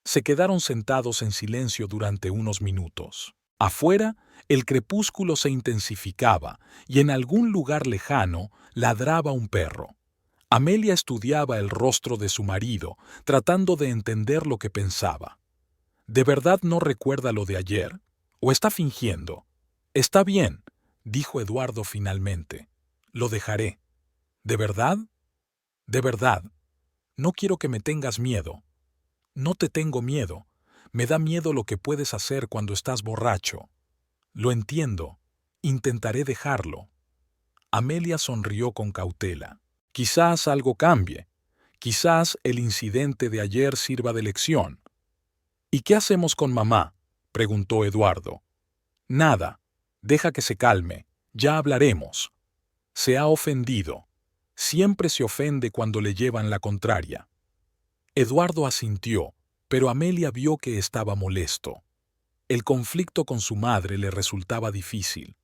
Se quedaron sentados en silencio durante unos minutos. Afuera, el crepúsculo se intensificaba y en algún lugar lejano ladraba un perro. Amelia estudiaba el rostro de su marido, tratando de entender lo que pensaba. ¿De verdad no recuerda lo de ayer? ¿O está fingiendo? «Está bien», dijo Eduardo finalmente. «Lo dejaré». «¿De verdad?» «De verdad. No quiero que me tengas miedo». «No te tengo miedo. Me da miedo lo que puedes hacer cuando estás borracho». «Lo entiendo. Intentaré dejarlo». Amelia sonrió con cautela. «Quizás algo cambie. Quizás el incidente de ayer sirva de lección». «¿Y qué hacemos con mamá?», preguntó Eduardo. «Nada. Deja que se calme. Ya hablaremos». «Se ha ofendido. Siempre se ofende cuando le llevan la contraria». Eduardo asintió, pero Amelia vio que estaba molesto. El conflicto con su madre le resultaba difícil,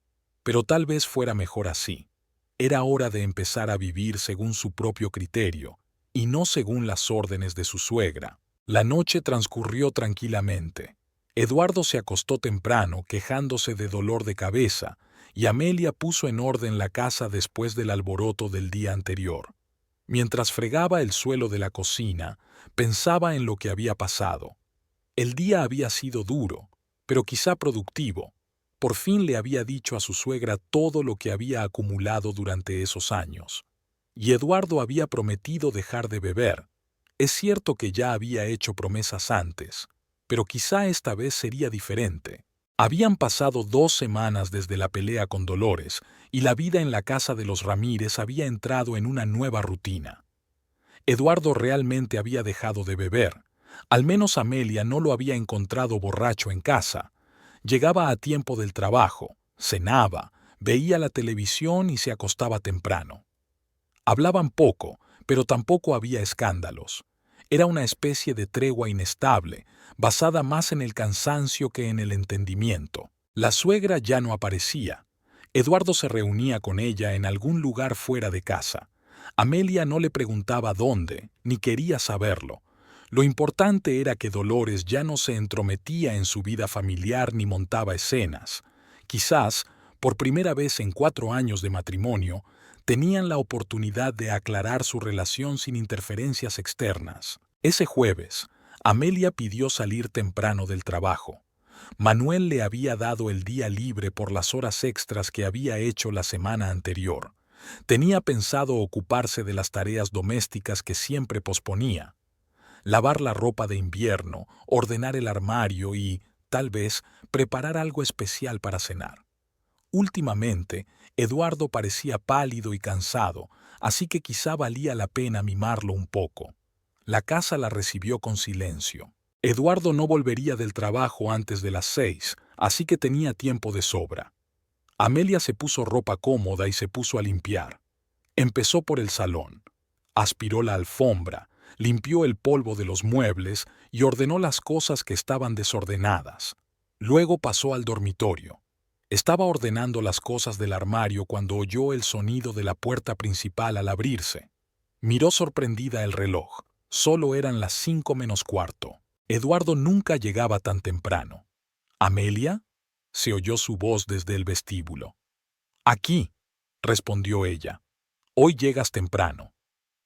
pero tal vez fuera mejor así. Era hora de empezar a vivir según su propio criterio, y no según las órdenes de su suegra. La noche transcurrió tranquilamente. Eduardo se acostó temprano, quejándose de dolor de cabeza, y Amelia puso en orden la casa después del alboroto del día anterior. Mientras fregaba el suelo de la cocina, pensaba en lo que había pasado. El día había sido duro, pero quizá productivo. Por fin le había dicho a su suegra todo lo que había acumulado durante esos años. Y Eduardo había prometido dejar de beber. Es cierto que ya había hecho promesas antes, pero quizá esta vez sería diferente. Habían pasado 2 semanas desde la pelea con Dolores, y la vida en la casa de los Ramírez había entrado en una nueva rutina. Eduardo realmente había dejado de beber. Al menos Amelia no lo había encontrado borracho en casa. Llegaba a tiempo del trabajo, cenaba, veía la televisión y se acostaba temprano. Hablaban poco, pero tampoco había escándalos. Era una especie de tregua inestable, basada más en el cansancio que en el entendimiento. La suegra ya no aparecía. Eduardo se reunía con ella en algún lugar fuera de casa. Amelia no le preguntaba dónde, ni quería saberlo. Lo importante era que Dolores ya no se entrometía en su vida familiar ni montaba escenas. Quizás, por primera vez en 4 años de matrimonio, tenían la oportunidad de aclarar su relación sin interferencias externas. Ese jueves, Amelia pidió salir temprano del trabajo. Manuel le había dado el día libre por las horas extras que había hecho la semana anterior. Tenía pensado ocuparse de las tareas domésticas que siempre posponía. Lavar la ropa de invierno, ordenar el armario y, tal vez, preparar algo especial para cenar. Últimamente, Eduardo parecía pálido y cansado, así que quizá valía la pena mimarlo un poco. La casa la recibió con silencio. Eduardo no volvería del trabajo antes de las 6, así que tenía tiempo de sobra. Amelia se puso ropa cómoda y se puso a limpiar. Empezó por el salón. Aspiró la alfombra, limpió el polvo de los muebles y ordenó las cosas que estaban desordenadas. Luego pasó al dormitorio. Estaba ordenando las cosas del armario cuando oyó el sonido de la puerta principal al abrirse. Miró sorprendida el reloj. Solo eran las 5 menos cuarto. Eduardo nunca llegaba tan temprano. «¿Amelia?», se oyó su voz desde el vestíbulo. «Aquí», respondió ella. «Hoy llegas temprano».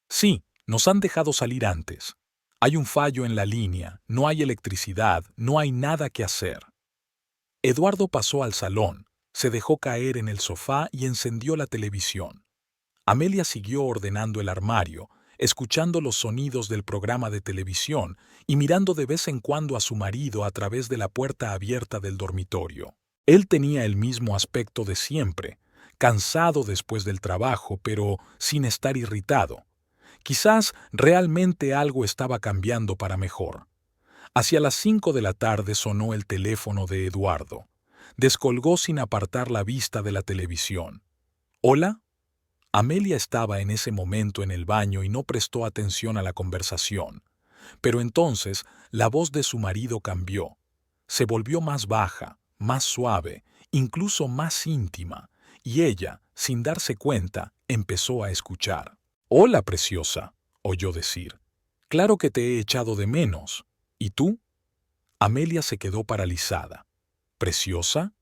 «Sí, nos han dejado salir antes. Hay un fallo en la línea, no hay electricidad, no hay nada que hacer». Eduardo pasó al salón, se dejó caer en el sofá y encendió la televisión. Amelia siguió ordenando el armario, escuchando los sonidos del programa de televisión y mirando de vez en cuando a su marido a través de la puerta abierta del dormitorio. Él tenía el mismo aspecto de siempre, cansado después del trabajo, pero sin estar irritado. Quizás realmente algo estaba cambiando para mejor. Hacia las 5 de la tarde sonó el teléfono de Eduardo. Descolgó sin apartar la vista de la televisión. ¿Hola? Amelia estaba en ese momento en el baño y no prestó atención a la conversación. Pero entonces la voz de su marido cambió. Se volvió más baja, más suave, incluso más íntima, y ella, sin darse cuenta, empezó a escuchar. «Hola, preciosa», oyó decir. «Claro que te he echado de menos. ¿Y tú?» Amelia se quedó paralizada. ¿Preciosa?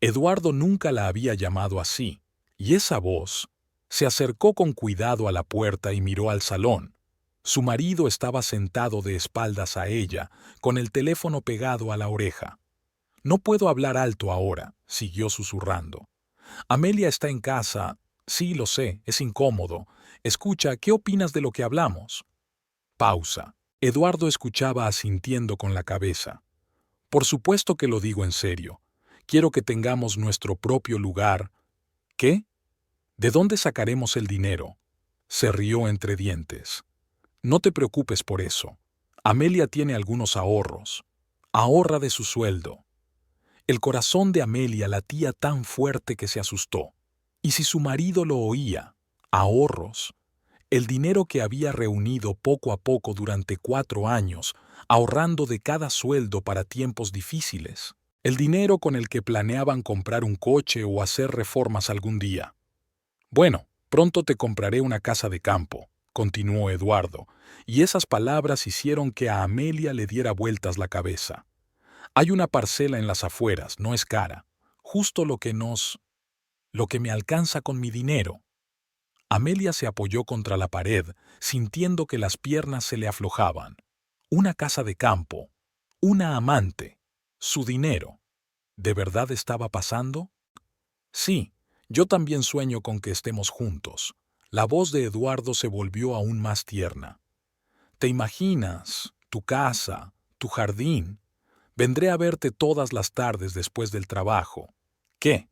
Eduardo nunca la había llamado así, y esa voz... Se acercó con cuidado a la puerta y miró al salón. Su marido estaba sentado de espaldas a ella, con el teléfono pegado a la oreja. «No puedo hablar alto ahora», siguió susurrando. «Amelia está en casa. Sí, lo sé, es incómodo. Escucha, ¿qué opinas de lo que hablamos?» Pausa. Eduardo escuchaba asintiendo con la cabeza. «Por supuesto que lo digo en serio. Quiero que tengamos nuestro propio lugar». «¿Qué? ¿De dónde sacaremos el dinero?», se rió entre dientes. «No te preocupes por eso. Amelia tiene algunos ahorros. Ahorra de su sueldo». El corazón de Amelia latía tan fuerte que se asustó. ¿Y si su marido lo oía? ¿Ahorros? El dinero que había reunido poco a poco durante 4 años, ahorrando de cada sueldo para tiempos difíciles. El dinero con el que planeaban comprar un coche o hacer reformas algún día. «Bueno, pronto te compraré una casa de campo», continuó Eduardo, y esas palabras hicieron que a Amelia le diera vueltas la cabeza. «Hay una parcela en las afueras, no es cara. Justo lo que me alcanza con mi dinero». Amelia se apoyó contra la pared, sintiendo que las piernas se le aflojaban. Una casa de campo, una amante, su dinero. ¿De verdad estaba pasando? «Sí. Yo también sueño con que estemos juntos». La voz de Eduardo se volvió aún más tierna. «¿Te imaginas? Tu casa, tu jardín. Vendré a verte todas las tardes después del trabajo». «¿Qué?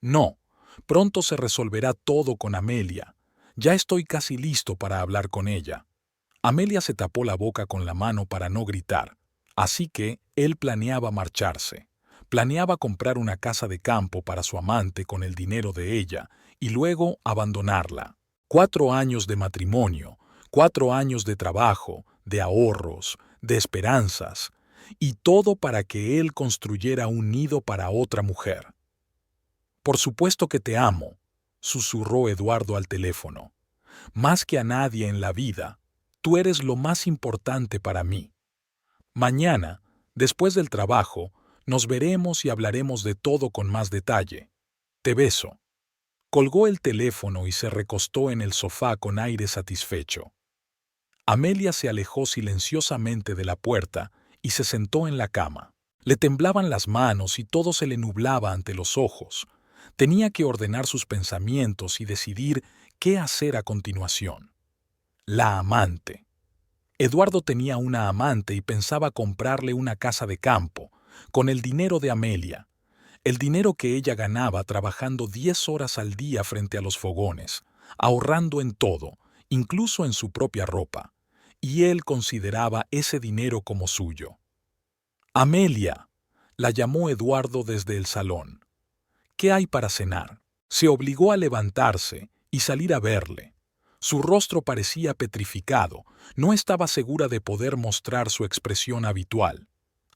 No. Pronto se resolverá todo con Amelia. Ya estoy casi listo para hablar con ella». Amelia se tapó la boca con la mano para no gritar. Así que él planeaba marcharse. Planeaba comprar una casa de campo para su amante con el dinero de ella y luego abandonarla. 4 años de matrimonio, 4 años de trabajo, de ahorros, de esperanzas, y todo para que él construyera un nido para otra mujer. «Por supuesto que te amo», susurró Eduardo al teléfono. «Más que a nadie en la vida, tú eres lo más importante para mí. Mañana, después del trabajo, nos veremos y hablaremos de todo con más detalle. Te beso». Colgó el teléfono y se recostó en el sofá con aire satisfecho. Amelia se alejó silenciosamente de la puerta y se sentó en la cama. Le temblaban las manos y todo se le nublaba ante los ojos. Tenía que ordenar sus pensamientos y decidir qué hacer a continuación. La amante. Eduardo tenía una amante y pensaba comprarle una casa de campo, con el dinero de Amelia, el dinero que ella ganaba trabajando 10 horas al día frente a los fogones, ahorrando en todo, incluso en su propia ropa, y él consideraba ese dinero como suyo. «Amelia», la llamó Eduardo desde el salón. «¿Qué hay para cenar?». Se obligó a levantarse y salir a verle. Su rostro parecía petrificado, no estaba segura de poder mostrar su expresión habitual.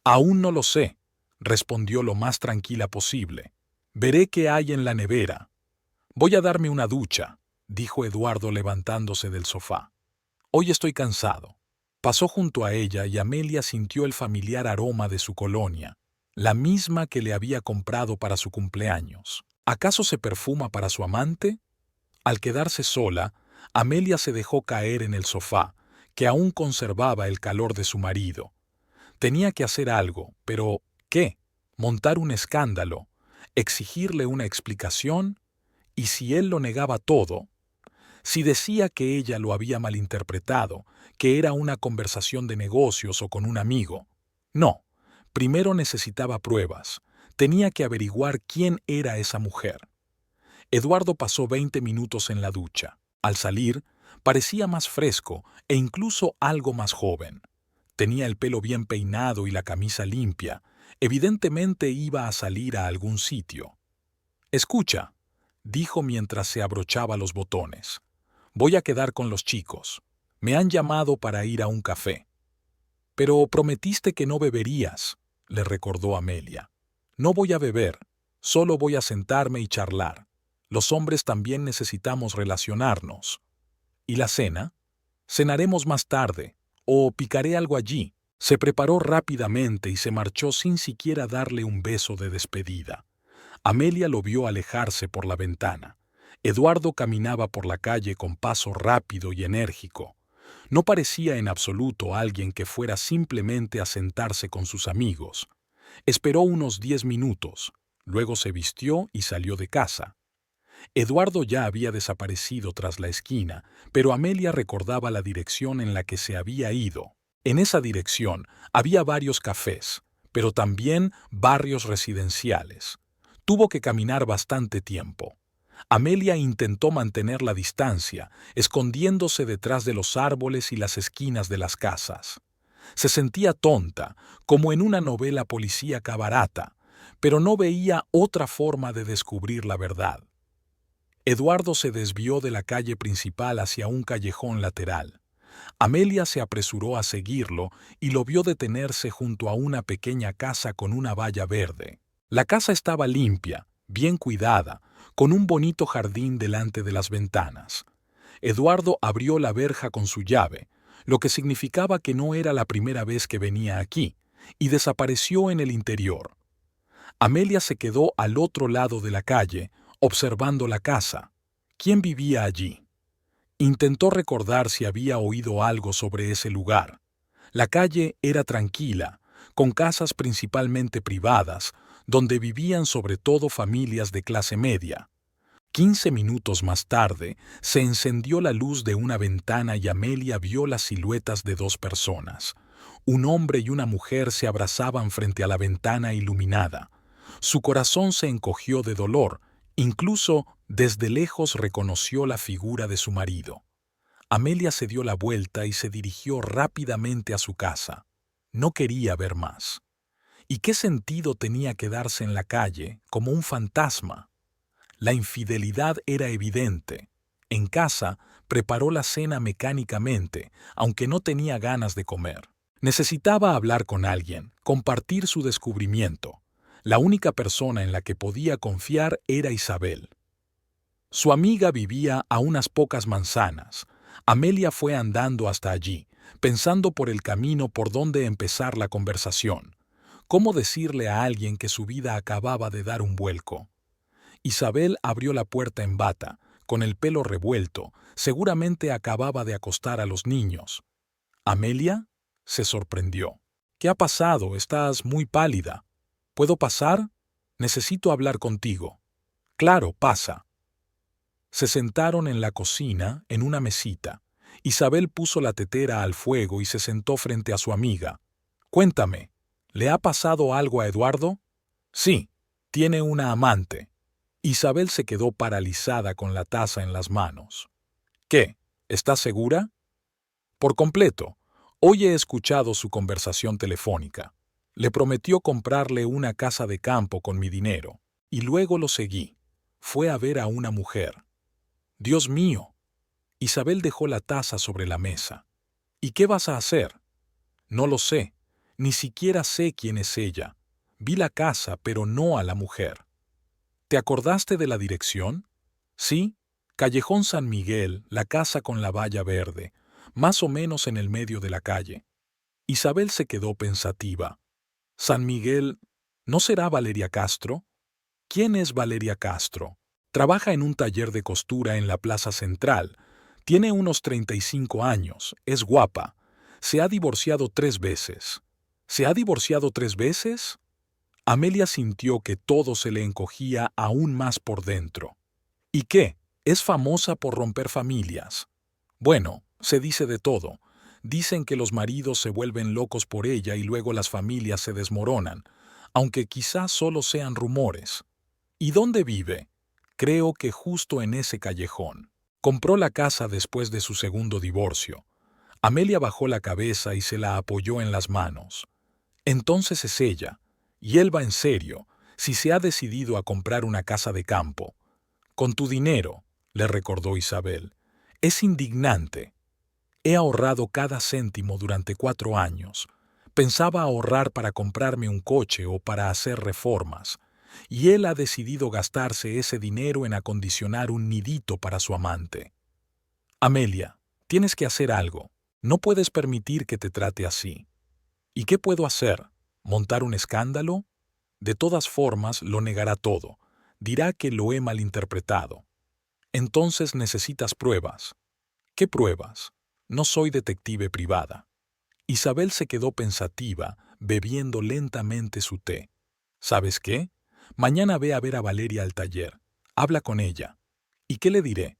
«Aún no lo sé», respondió lo más tranquila posible. «Veré qué hay en la nevera». «Voy a darme una ducha», dijo Eduardo levantándose del sofá. «Hoy estoy cansado». Pasó junto a ella y Amelia sintió el familiar aroma de su colonia, la misma que le había comprado para su cumpleaños. ¿Acaso se perfuma para su amante? Al quedarse sola, Amelia se dejó caer en el sofá, que aún conservaba el calor de su marido. Tenía que hacer algo, pero ¿qué? ¿Montar un escándalo? ¿Exigirle una explicación? ¿Y si él lo negaba todo? Si decía que ella lo había malinterpretado, que era una conversación de negocios o con un amigo. No, primero necesitaba pruebas. Tenía que averiguar quién era esa mujer. Eduardo pasó 20 minutos en la ducha. Al salir, parecía más fresco e incluso algo más joven. Tenía el pelo bien peinado y la camisa limpia. Evidentemente iba a salir a algún sitio. «Escucha», dijo mientras se abrochaba los botones. «Voy a quedar con los chicos. Me han llamado para ir a un café». «Pero prometiste que no beberías», le recordó Amelia. «No voy a beber, solo voy a sentarme y charlar. Los hombres también necesitamos relacionarnos». «¿Y la cena?» «Cenaremos más tarde, o picaré algo allí». Se preparó rápidamente y se marchó sin siquiera darle un beso de despedida. Amelia lo vio alejarse por la ventana. Eduardo caminaba por la calle con paso rápido y enérgico. No parecía en absoluto alguien que fuera simplemente a sentarse con sus amigos. Esperó unos 10 minutos, luego se vistió y salió de casa. Eduardo ya había desaparecido tras la esquina, pero Amelia recordaba la dirección en la que se había ido. En esa dirección había varios cafés, pero también barrios residenciales. Tuvo que caminar bastante tiempo. Amelia intentó mantener la distancia, escondiéndose detrás de los árboles y las esquinas de las casas. Se sentía tonta, como en una novela policíaca barata, pero no veía otra forma de descubrir la verdad. Eduardo se desvió de la calle principal hacia un callejón lateral. Amelia se apresuró a seguirlo y lo vio detenerse junto a una pequeña casa con una valla verde. La casa estaba limpia, bien cuidada, con un bonito jardín delante de las ventanas. Eduardo abrió la verja con su llave, lo que significaba que no era la primera vez que venía aquí, y desapareció en el interior. Amelia se quedó al otro lado de la calle, observando la casa. ¿Quién vivía allí? Intentó recordar si había oído algo sobre ese lugar. La calle era tranquila, con casas principalmente privadas, donde vivían sobre todo familias de clase media. 15 minutos más tarde, se encendió la luz de una ventana y Amelia vio las siluetas de dos personas. Un hombre y una mujer se abrazaban frente a la ventana iluminada. Su corazón se encogió de dolor, incluso desde lejos reconoció la figura de su marido. Amelia se dio la vuelta y se dirigió rápidamente a su casa. No quería ver más. ¿Y qué sentido tenía quedarse en la calle como un fantasma? La infidelidad era evidente. En casa preparó la cena mecánicamente, aunque no tenía ganas de comer. Necesitaba hablar con alguien, compartir su descubrimiento. La única persona en la que podía confiar era Isabel. Su amiga vivía a unas pocas manzanas. Amelia fue andando hasta allí, pensando por el camino por donde empezar la conversación. ¿Cómo decirle a alguien que su vida acababa de dar un vuelco? Isabel abrió la puerta en bata, con el pelo revuelto, seguramente acababa de acostar a los niños. ¿Amelia? Se sorprendió. ¿Qué ha pasado? Estás muy pálida. ¿Puedo pasar? Necesito hablar contigo. Claro, pasa. Se sentaron en la cocina, en una mesita. Isabel puso la tetera al fuego y se sentó frente a su amiga. Cuéntame, ¿le ha pasado algo a Eduardo? Sí, tiene una amante. Isabel se quedó paralizada con la taza en las manos. ¿Qué? ¿Estás segura? Por completo. Hoy he escuchado su conversación telefónica. Le prometió comprarle una casa de campo con mi dinero, y luego lo seguí. Fue a ver a una mujer. Dios mío. Isabel dejó la taza sobre la mesa. ¿Y qué vas a hacer? No lo sé. Ni siquiera sé quién es ella. Vi la casa, pero no a la mujer. ¿Te acordaste de la dirección? Sí, Callejón San Miguel, la casa con la valla verde, más o menos en el medio de la calle. Isabel se quedó pensativa. San Miguel, ¿no será Valeria Castro? ¿Quién es Valeria Castro? Trabaja en un taller de costura en la Plaza Central. Tiene unos 35 años, es guapa. Se ha divorciado 3 veces. ¿Se ha divorciado 3 veces? Amelia sintió que todo se le encogía aún más por dentro. ¿Y qué? Es famosa por romper familias. Bueno, se dice de todo. Dicen que los maridos se vuelven locos por ella y luego las familias se desmoronan, aunque quizás solo sean rumores. ¿Y dónde vive? Creo que justo en ese callejón. Compró la casa después de su segundo divorcio. Amelia bajó la cabeza y se la apoyó en las manos. Entonces es ella, y él va en serio, si se ha decidido a comprar una casa de campo. Con tu dinero, le recordó Isabel. Es indignante. He ahorrado cada céntimo durante 4 años. Pensaba ahorrar para comprarme un coche o para hacer reformas, y él ha decidido gastarse ese dinero en acondicionar un nidito para su amante. Amelia, tienes que hacer algo. No puedes permitir que te trate así. ¿Y qué puedo hacer? ¿Montar un escándalo? De todas formas, lo negará todo. Dirá que lo he malinterpretado. Entonces necesitas pruebas. ¿Qué pruebas? No soy detective privada. Isabel se quedó pensativa, bebiendo lentamente su té. ¿Sabes qué? Mañana ve a ver a Valeria al taller. Habla con ella. ¿Y qué le diré?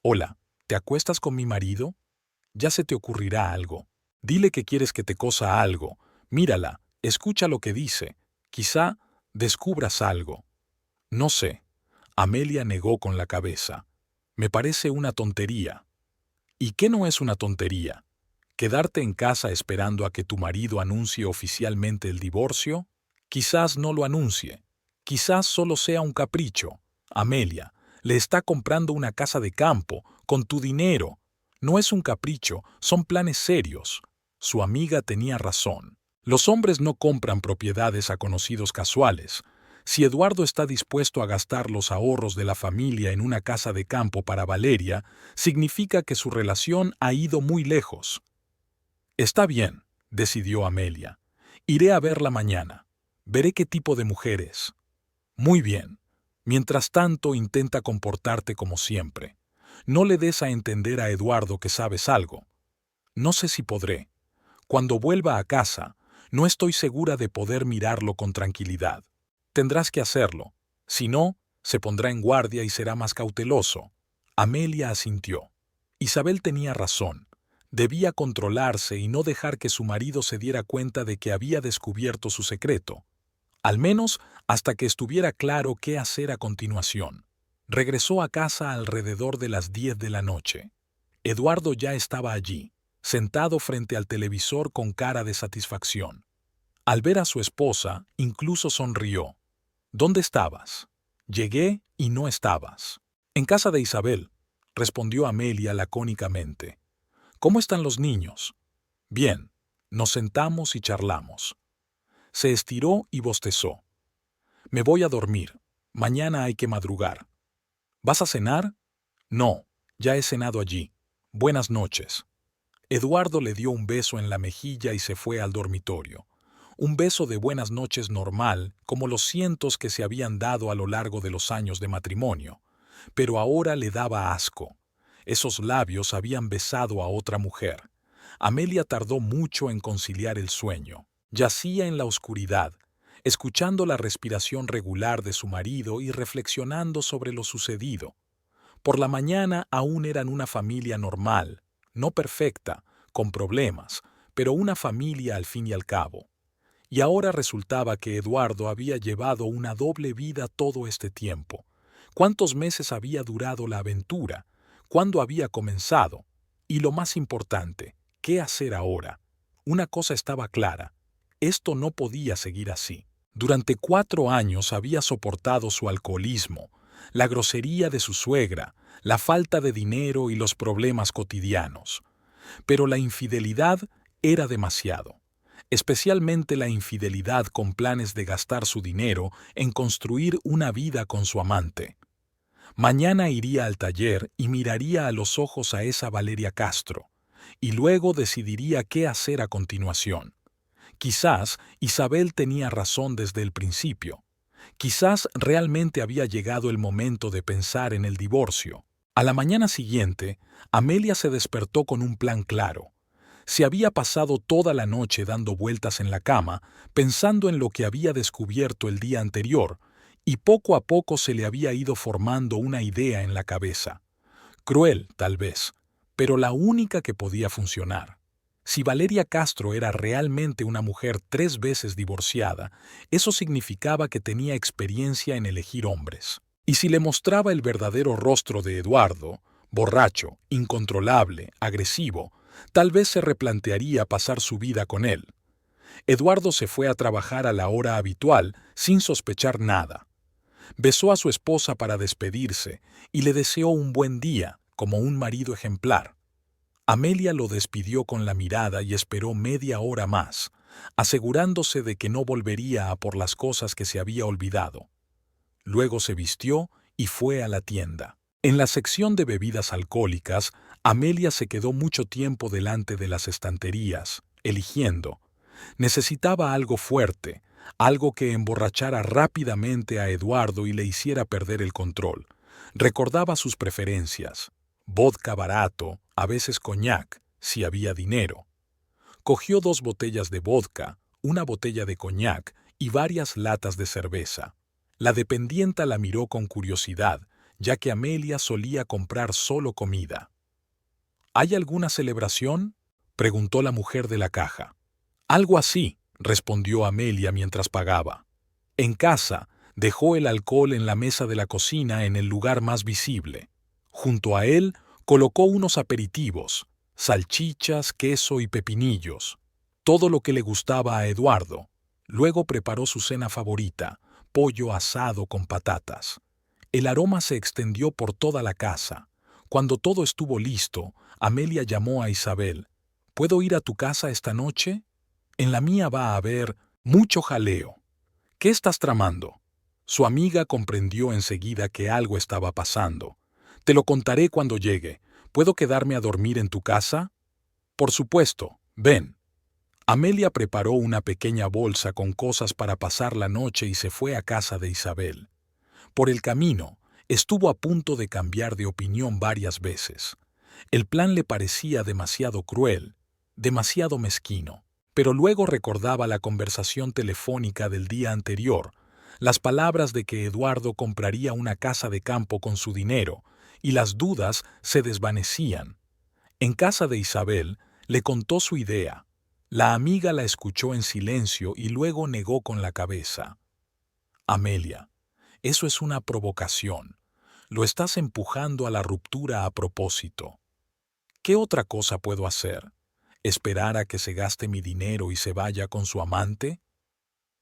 Hola, ¿te acuestas con mi marido? Ya se te ocurrirá algo. Dile que quieres que te cosa algo. Mírala, escucha lo que dice. Quizá descubras algo. No sé. Amelia negó con la cabeza. Me parece una tontería. ¿Y qué no es una tontería? ¿Quedarte en casa esperando a que tu marido anuncie oficialmente el divorcio? Quizás no lo anuncie. Quizás solo sea un capricho. Amelia, le está comprando una casa de campo, con tu dinero. No es un capricho, son planes serios. Su amiga tenía razón. Los hombres no compran propiedades a conocidos casuales. Si Eduardo está dispuesto a gastar los ahorros de la familia en una casa de campo para Valeria, significa que su relación ha ido muy lejos. Está bien, decidió Amelia. Iré a verla mañana. Veré qué tipo de mujer es. Muy bien. Mientras tanto, intenta comportarte como siempre. No le des a entender a Eduardo que sabes algo. No sé si podré. Cuando vuelva a casa, no estoy segura de poder mirarlo con tranquilidad. Tendrás que hacerlo. Si no, se pondrá en guardia y será más cauteloso. Amelia asintió. Isabel tenía razón. Debía controlarse y no dejar que su marido se diera cuenta de que había descubierto su secreto. Al menos hasta que estuviera claro qué hacer a continuación. Regresó a casa alrededor de las 10 de la noche. Eduardo ya estaba allí, sentado frente al televisor con cara de satisfacción. Al ver a su esposa, incluso sonrió. ¿Dónde estabas? Llegué y no estabas. En casa de Isabel, respondió Amelia lacónicamente. ¿Cómo están los niños? Bien, nos sentamos y charlamos. Se estiró y bostezó. Me voy a dormir. Mañana hay que madrugar. ¿Vas a cenar? No, ya he cenado allí. Buenas noches. Eduardo le dio un beso en la mejilla y se fue al dormitorio. Un beso de buenas noches normal, como los cientos que se habían dado a lo largo de los años de matrimonio. Pero ahora le daba asco. Esos labios habían besado a otra mujer. Amelia tardó mucho en conciliar el sueño. Yacía en la oscuridad, escuchando la respiración regular de su marido y reflexionando sobre lo sucedido. Por la mañana aún eran una familia normal, no perfecta, con problemas, pero una familia al fin y al cabo. Y ahora resultaba que Eduardo había llevado una doble vida todo este tiempo. ¿Cuántos meses había durado la aventura? ¿Cuándo había comenzado? Y lo más importante, ¿qué hacer ahora? Una cosa estaba clara. Esto no podía seguir así. Durante 4 años había soportado su alcoholismo, la grosería de su suegra, la falta de dinero y los problemas cotidianos. Pero la infidelidad era demasiado. Especialmente la infidelidad con planes de gastar su dinero en construir una vida con su amante. Mañana iría al taller y miraría a los ojos a esa Valeria Castro, y luego decidiría qué hacer a continuación. Quizás Isabel tenía razón desde el principio. Quizás realmente había llegado el momento de pensar en el divorcio. A la mañana siguiente, Amelia se despertó con un plan claro. Se había pasado toda la noche dando vueltas en la cama, pensando en lo que había descubierto el día anterior, y poco a poco se le había ido formando una idea en la cabeza. Cruel, tal vez, pero la única que podía funcionar. Si Valeria Castro era realmente una mujer 3 veces divorciada, eso significaba que tenía experiencia en elegir hombres. Y si le mostraba el verdadero rostro de Eduardo, borracho, incontrolable, agresivo, tal vez se replantearía pasar su vida con él. Eduardo se fue a trabajar a la hora habitual sin sospechar nada. Besó a su esposa para despedirse y le deseó un buen día, como un marido ejemplar. Amelia lo despidió con la mirada y esperó media hora más, asegurándose de que no volvería a por las cosas que se había olvidado. Luego se vistió y fue a la tienda. En la sección de bebidas alcohólicas, Amelia se quedó mucho tiempo delante de las estanterías, eligiendo. Necesitaba algo fuerte, algo que emborrachara rápidamente a Eduardo y le hiciera perder el control. Recordaba sus preferencias. Vodka barato, a veces coñac, si había dinero. Cogió 2 botellas de vodka, una botella de coñac y varias latas de cerveza. La dependienta la miró con curiosidad, ya que Amelia solía comprar solo comida. ¿Hay alguna celebración?, preguntó la mujer de la caja. Algo así, respondió Amelia mientras pagaba. En casa, dejó el alcohol en la mesa de la cocina en el lugar más visible. Junto a él, colocó unos aperitivos, salchichas, queso y pepinillos, todo lo que le gustaba a Eduardo. Luego preparó su cena favorita, pollo asado con patatas. El aroma se extendió por toda la casa. Cuando todo estuvo listo, Amelia llamó a Isabel. ¿Puedo ir a tu casa esta noche? En la mía va a haber mucho jaleo. ¿Qué estás tramando? Su amiga comprendió enseguida que algo estaba pasando. Te lo contaré cuando llegue. ¿Puedo quedarme a dormir en tu casa? Por supuesto, ven. Amelia preparó una pequeña bolsa con cosas para pasar la noche y se fue a casa de Isabel. Por el camino, estuvo a punto de cambiar de opinión varias veces. El plan le parecía demasiado cruel, demasiado mezquino. Pero luego recordaba la conversación telefónica del día anterior, las palabras de que Eduardo compraría una casa de campo con su dinero, y las dudas se desvanecían. En casa de Isabel, le contó su idea. La amiga la escuchó en silencio y luego negó con la cabeza. Amelia, eso es una provocación. Lo estás empujando a la ruptura a propósito. ¿Qué otra cosa puedo hacer? ¿Esperar a que se gaste mi dinero y se vaya con su amante?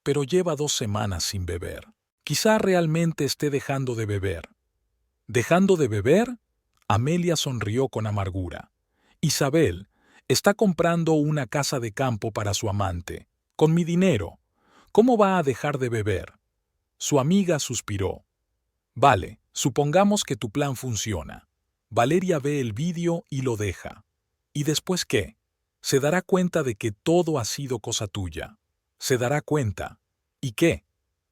Pero lleva 2 semanas sin beber. Quizá realmente esté dejando de beber. ¿Dejando de beber? Amelia sonrió con amargura. Isabel, está comprando una casa de campo para su amante, con mi dinero. ¿Cómo va a dejar de beber? Su amiga suspiró. Vale, supongamos que tu plan funciona. Valeria ve el vídeo y lo deja. ¿Y después qué? Se dará cuenta de que todo ha sido cosa tuya. Se dará cuenta. ¿Y qué?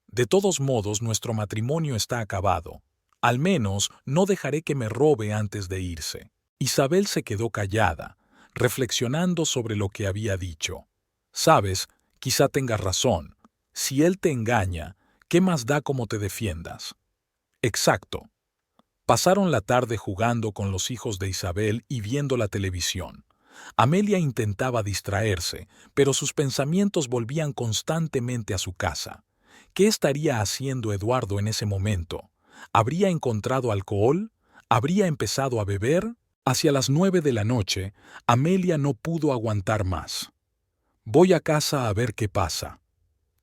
De todos modos, nuestro matrimonio está acabado. Al menos no dejaré que me robe antes de irse. Isabel se quedó callada, reflexionando sobre lo que había dicho. Sabes, quizá tengas razón. Si él te engaña, ¿qué más da cómo te defiendas? Exacto. Pasaron la tarde jugando con los hijos de Isabel y viendo la televisión. Amelia intentaba distraerse, pero sus pensamientos volvían constantemente a su casa. ¿Qué estaría haciendo Eduardo en ese momento? ¿Habría encontrado alcohol? ¿Habría empezado a beber? Hacia las 9 de la noche, Amelia no pudo aguantar más. Voy a casa a ver qué pasa.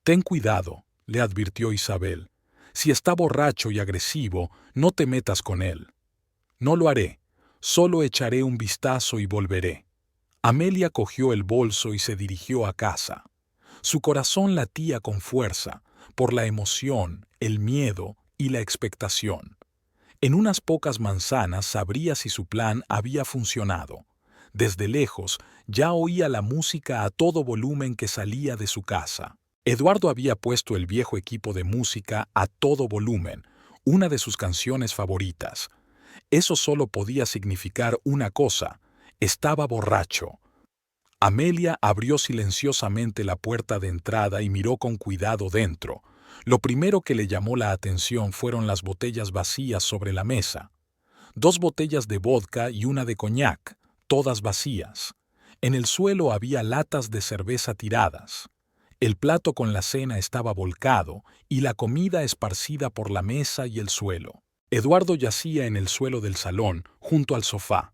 Ten cuidado, le advirtió Isabel. Si está borracho y agresivo, no te metas con él. No lo haré, solo echaré un vistazo y volveré. Amelia cogió el bolso y se dirigió a casa. Su corazón latía con fuerza, por la emoción, el miedo y la expectación. En unas pocas manzanas sabría si su plan había funcionado. Desde lejos ya oía la música a todo volumen que salía de su casa. Eduardo había puesto el viejo equipo de música a todo volumen, una de sus canciones favoritas. Eso solo podía significar una cosa: estaba borracho. Amelia abrió silenciosamente la puerta de entrada y miró con cuidado dentro. Lo primero que le llamó la atención fueron las botellas vacías sobre la mesa. 2 botellas de vodka y una de coñac, todas vacías. En el suelo había latas de cerveza tiradas. El plato con la cena estaba volcado y la comida esparcida por la mesa y el suelo. Eduardo yacía en el suelo del salón, junto al sofá.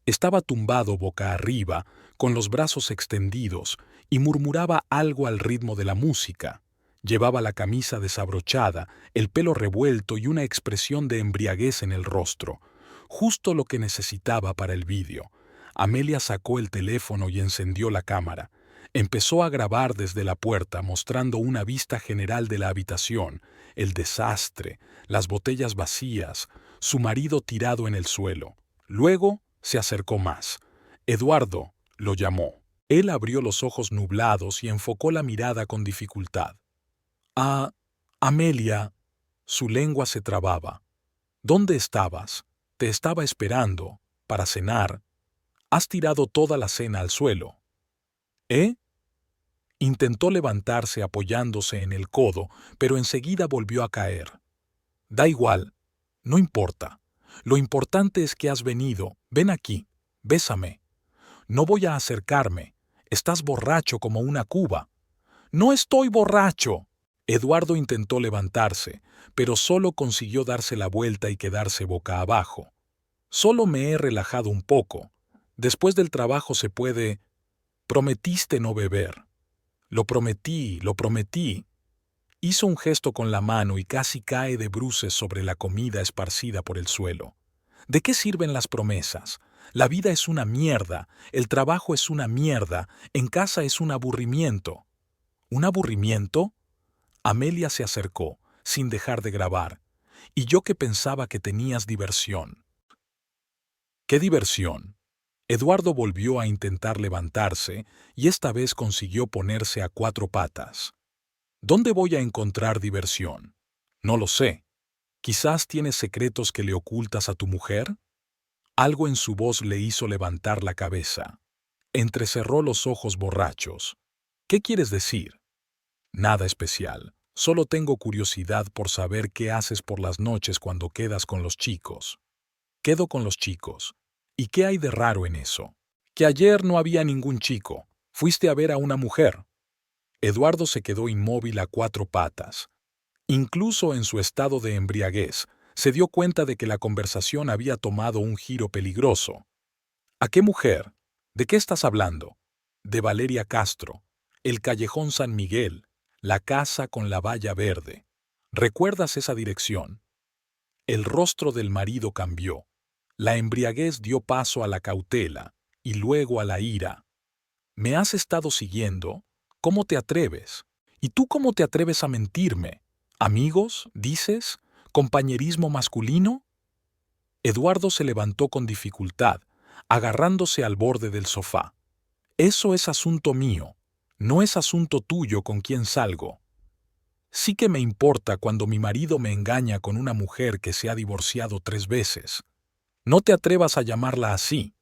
Estaba tumbado boca arriba, con los brazos extendidos, y murmuraba algo al ritmo de la música. Llevaba la camisa desabrochada, el pelo revuelto y una expresión de embriaguez en el rostro. Justo lo que necesitaba para el vídeo. Amelia sacó el teléfono y encendió la cámara. Empezó a grabar desde la puerta, mostrando una vista general de la habitación, el desastre, las botellas vacías, su marido tirado en el suelo. Luego se acercó más. Eduardo lo llamó. Él abrió los ojos nublados y enfocó la mirada con dificultad. Ah, Amelia. Su lengua se trababa. ¿Dónde estabas? Te estaba esperando, para cenar. Has tirado toda la cena al suelo. ¿Eh? Intentó levantarse apoyándose en el codo, pero enseguida volvió a caer. Da igual, no importa. Lo importante es que has venido. Ven aquí, bésame. No voy a acercarme. Estás borracho como una cuba. No estoy borracho. Eduardo intentó levantarse, pero solo consiguió darse la vuelta y quedarse boca abajo. Solo me he relajado un poco. Después del trabajo se puede... Prometiste no beber. Lo prometí, lo prometí. Hizo un gesto con la mano y casi cae de bruces sobre la comida esparcida por el suelo. ¿De qué sirven las promesas? La vida es una mierda, el trabajo es una mierda, en casa es un aburrimiento. ¿Un aburrimiento? Amelia se acercó, sin dejar de grabar. Y yo que pensaba que tenías diversión. ¿Qué diversión? Eduardo volvió a intentar levantarse y esta vez consiguió ponerse a 4 patas. ¿Dónde voy a encontrar diversión? No lo sé. ¿Quizás tienes secretos que le ocultas a tu mujer? Algo en su voz le hizo levantar la cabeza. Entrecerró los ojos borrachos. ¿Qué quieres decir? Nada especial. Solo tengo curiosidad por saber qué haces por las noches cuando quedas con los chicos. Quedo con los chicos. ¿Y qué hay de raro en eso? Que ayer no había ningún chico. Fuiste a ver a una mujer. Eduardo se quedó inmóvil a 4 patas. Incluso en su estado de embriaguez, se dio cuenta de que la conversación había tomado un giro peligroso. ¿A qué mujer? ¿De qué estás hablando? De Valeria Castro, el Callejón San Miguel, la casa con la valla verde. ¿Recuerdas esa dirección? El rostro del marido cambió. La embriaguez dio paso a la cautela y luego a la ira. ¿Me has estado siguiendo? ¿Cómo te atreves? ¿Y tú cómo te atreves a mentirme? ¿Amigos, dices? ¿Compañerismo masculino? Eduardo se levantó con dificultad, agarrándose al borde del sofá. Eso es asunto mío, no es asunto tuyo con quién salgo. Sí que me importa cuando mi marido me engaña con una mujer que se ha divorciado 3 veces. No te atrevas a llamarla así.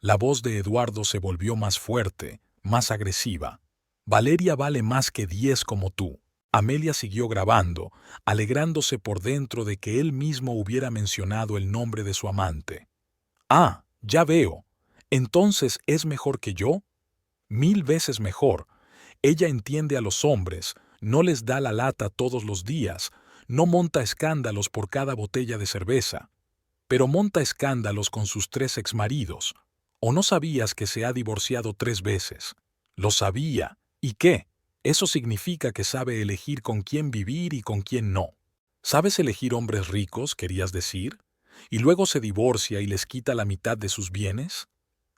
La voz de Eduardo se volvió más fuerte, más agresiva. Valeria vale más que 10 como tú. Amelia siguió grabando, alegrándose por dentro de que él mismo hubiera mencionado el nombre de su amante. Ah, ya veo. ¿Entonces es mejor que yo? 1000 veces mejor. Ella entiende a los hombres, no les da la lata todos los días, no monta escándalos por cada botella de cerveza, pero monta escándalos con sus 3 exmaridos. ¿O no sabías que se ha divorciado 3 veces? Lo sabía. ¿Y qué? Eso significa que sabe elegir con quién vivir y con quién no. ¿Sabes elegir hombres ricos, querías decir? ¿Y luego se divorcia y les quita la mitad de sus bienes?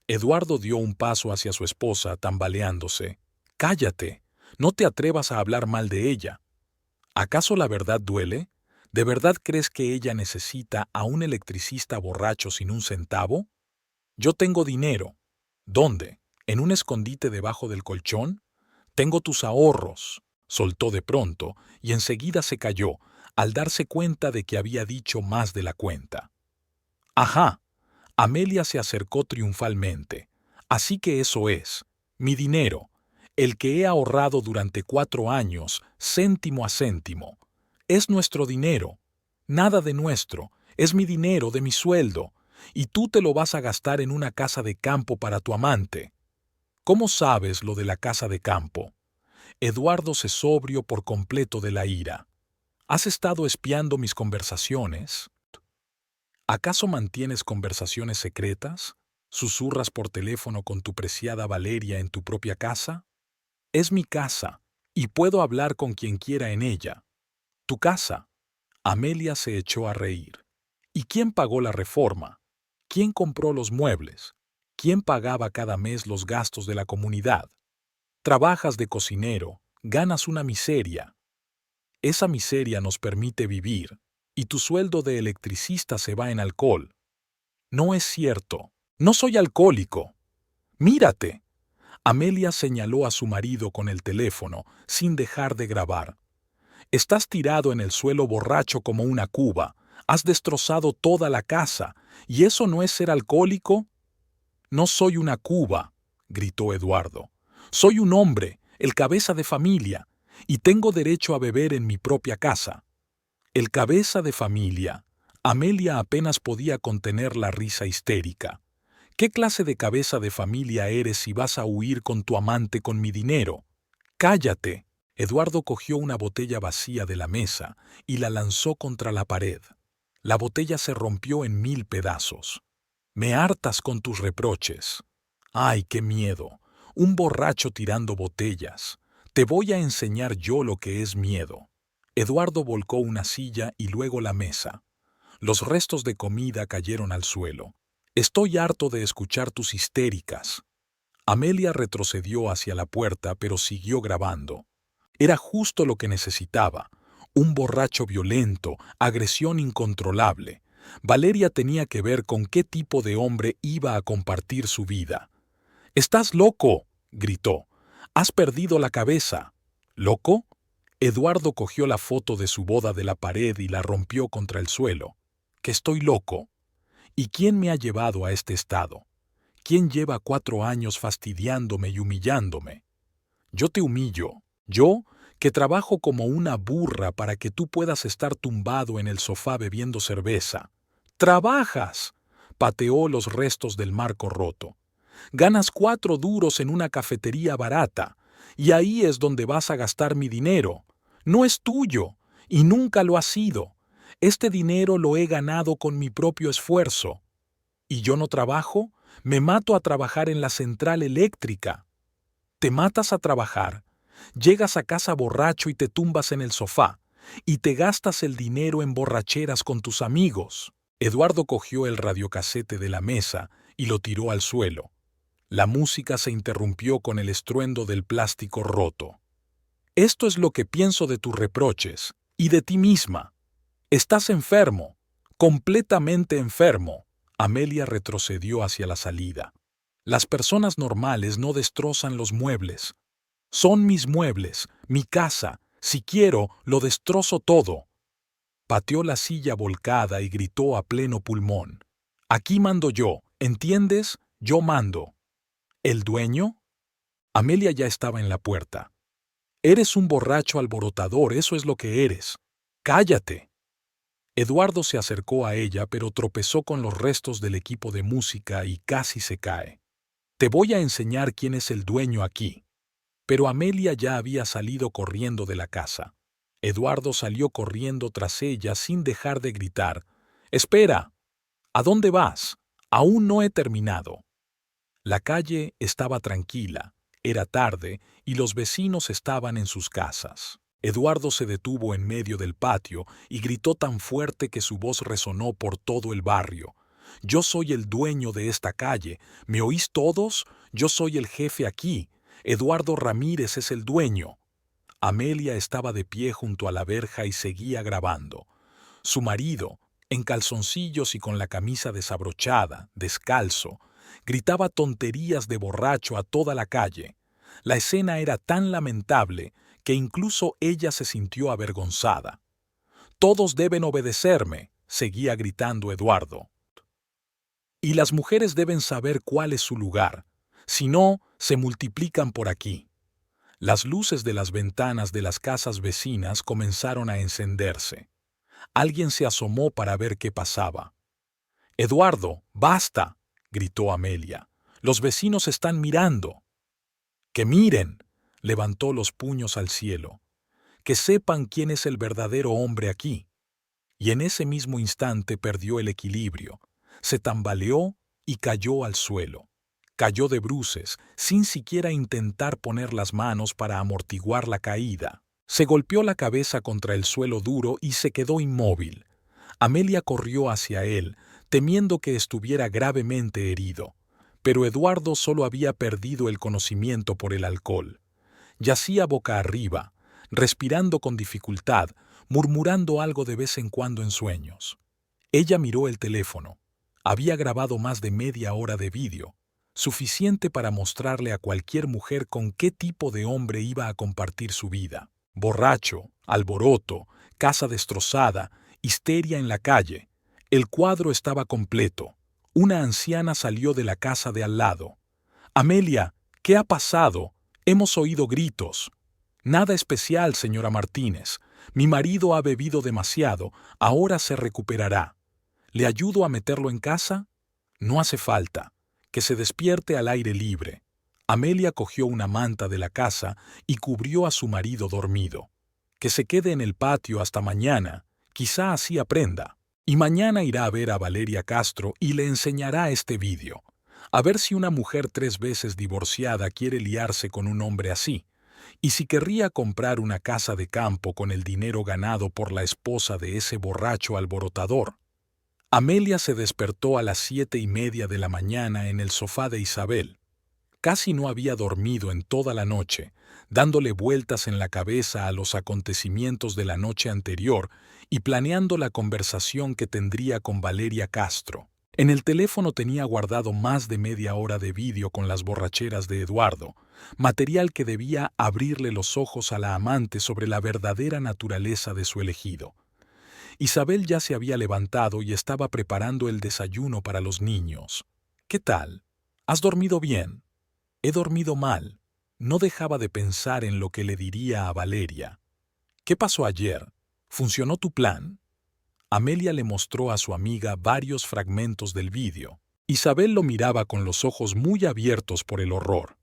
Eduardo dio un paso hacia su esposa, tambaleándose. «Cállate, no te atrevas a hablar mal de ella. ¿Acaso la verdad duele? ¿De verdad crees que ella necesita a un electricista borracho sin un centavo? Yo tengo dinero. ¿Dónde? ¿En un escondite debajo del colchón? Tengo tus ahorros», soltó de pronto y enseguida se calló al darse cuenta de que había dicho más de la cuenta. «Ajá». Amelia se acercó triunfalmente. «Así que eso es. Mi dinero. El que he ahorrado durante 4 años, céntimo a céntimo. Es nuestro dinero. Nada de nuestro. Es mi dinero de mi sueldo, y tú te lo vas a gastar en una casa de campo para tu amante. ¿Cómo sabes lo de la casa de campo? Eduardo se sobrió por completo de la ira. ¿Has estado espiando mis conversaciones? ¿Acaso mantienes conversaciones secretas? ¿Susurras por teléfono con tu preciada Valeria en tu propia casa? Es mi casa, y puedo hablar con quien quiera en ella. Tu casa. Amelia se echó a reír. ¿Y quién pagó la reforma? ¿Quién compró los muebles? ¿Quién pagaba cada mes los gastos de la comunidad? Trabajas de cocinero, ganas una miseria. Esa miseria nos permite vivir, y tu sueldo de electricista se va en alcohol. No es cierto. No soy alcohólico. Mírate. Amelia señaló a su marido con el teléfono, sin dejar de grabar. Estás tirado en el suelo borracho como una cuba. Has destrozado toda la casa. ¿Y eso no es ser alcohólico? No soy una cuba, gritó Eduardo. Soy un hombre, el cabeza de familia, y tengo derecho a beber en mi propia casa. El cabeza de familia. Amelia apenas podía contener la risa histérica. ¿Qué clase de cabeza de familia eres si vas a huir con tu amante con mi dinero? ¡Cállate! Eduardo cogió una botella vacía de la mesa y la lanzó contra la pared. La botella se rompió en 1000 pedazos. Me hartas con tus reproches. ¡Ay, qué miedo! Un borracho tirando botellas. Te voy a enseñar yo lo que es miedo. Eduardo volcó una silla y luego la mesa. Los restos de comida cayeron al suelo. Estoy harto de escuchar tus histéricas. Amelia retrocedió hacia la puerta, pero siguió grabando. Era justo lo que necesitaba. Un borracho violento, agresión incontrolable. Valeria tenía que ver con qué tipo de hombre iba a compartir su vida. «¡Estás loco!», gritó. «¡Has perdido la cabeza!». ¿Loco? Eduardo cogió la foto de su boda de la pared y la rompió contra el suelo. «¿Que estoy loco? ¿Y quién me ha llevado a este estado? ¿Quién lleva 4 años fastidiándome y humillándome? Yo te humillo, yo, que trabajo como una burra para que tú puedas estar tumbado en el sofá bebiendo cerveza. ¡Trabajas!», pateó los restos del marco roto. «Ganas 4 duros en una cafetería barata, y ahí es donde vas a gastar mi dinero. No es tuyo, y nunca lo ha sido. Este dinero lo he ganado con mi propio esfuerzo. ¿Y yo no trabajo? Me mato a trabajar en la central eléctrica». Te matas a trabajar, llegas a casa borracho y te tumbas en el sofá, y te gastas el dinero en borracheras con tus amigos. Eduardo cogió el radiocasete de la mesa y lo tiró al suelo. La música se interrumpió con el estruendo del plástico roto. «Esto es lo que pienso de tus reproches, y de ti misma. Estás enfermo, completamente enfermo». Amelia retrocedió hacia la salida. «Las personas normales no destrozan los muebles. Son mis muebles, mi casa. Si quiero, lo destrozo todo». Pateó la silla volcada y gritó a pleno pulmón. «Aquí mando yo, ¿entiendes? Yo mando». «¿El dueño?». Amelia ya estaba en la puerta. «Eres un borracho alborotador, eso es lo que eres. ¡Cállate!». Eduardo se acercó a ella, pero tropezó con los restos del equipo de música y casi se cae. «Te voy a enseñar quién es el dueño aquí». Pero Amelia ya había salido corriendo de la casa. Eduardo salió corriendo tras ella sin dejar de gritar. «¡Espera! ¿A dónde vas? Aún no he terminado». La calle estaba tranquila, era tarde y los vecinos estaban en sus casas. Eduardo se detuvo en medio del patio y gritó tan fuerte que su voz resonó por todo el barrio. «Yo soy el dueño de esta calle. ¿Me oís todos? Yo soy el jefe aquí. Eduardo Ramírez es el dueño». Amelia estaba de pie junto a la verja y seguía grabando. Su marido, en calzoncillos y con la camisa desabrochada, descalzo, gritaba tonterías de borracho a toda la calle. La escena era tan lamentable que incluso ella se sintió avergonzada. «Todos deben obedecerme», seguía gritando Eduardo. «Y las mujeres deben saber cuál es su lugar. Si no, se multiplican por aquí». Las luces de las ventanas de las casas vecinas comenzaron a encenderse. Alguien se asomó para ver qué pasaba. «Eduardo, basta», gritó Amelia. «Los vecinos están mirando». «Que miren», levantó los puños al cielo. «Que sepan quién es el verdadero hombre aquí». Y en ese mismo instante perdió el equilibrio, se tambaleó y cayó al suelo. Cayó de bruces, sin siquiera intentar poner las manos para amortiguar la caída. Se golpeó la cabeza contra el suelo duro y se quedó inmóvil. Amelia corrió hacia él, temiendo que estuviera gravemente herido. Pero Eduardo solo había perdido el conocimiento por el alcohol. Yacía boca arriba, respirando con dificultad, murmurando algo de vez en cuando en sueños. Ella miró el teléfono. Había grabado más de media hora de vídeo, suficiente para mostrarle a cualquier mujer con qué tipo de hombre iba a compartir su vida. Borracho, alboroto, casa destrozada, histeria en la calle. El cuadro estaba completo. Una anciana salió de la casa de al lado. «Amelia, ¿qué ha pasado? Hemos oído gritos». «Nada especial, señora Martínez. Mi marido ha bebido demasiado. Ahora se recuperará. ¿Le ayudo a meterlo en casa?» «No hace falta. Que se despierte al aire libre». Amelia cogió una manta de la casa y cubrió a su marido dormido. «Que se quede en el patio hasta mañana. Quizá así aprenda. Y mañana irá a ver a Valeria Castro y le enseñará este vídeo. A ver si una mujer 3 veces divorciada quiere liarse con un hombre así. Y si querría comprar una casa de campo con el dinero ganado por la esposa de ese borracho alborotador». Amelia se despertó a las 7:30 de la mañana en el sofá de Isabel. Casi no había dormido en toda la noche, dándole vueltas en la cabeza a los acontecimientos de la noche anterior y planeando la conversación que tendría con Valeria Castro. En el teléfono tenía guardado más de media hora de vídeo con las borracheras de Eduardo, material que debía abrirle los ojos a la amante sobre la verdadera naturaleza de su elegido. Isabel ya se había levantado y estaba preparando el desayuno para los niños. «¿Qué tal? ¿Has dormido bien?» «He dormido mal». No dejaba de pensar en lo que le diría a Valeria. «¿Qué pasó ayer? ¿Funcionó tu plan?» Amelia le mostró a su amiga varios fragmentos del vídeo. Isabel lo miraba con los ojos muy abiertos por el horror.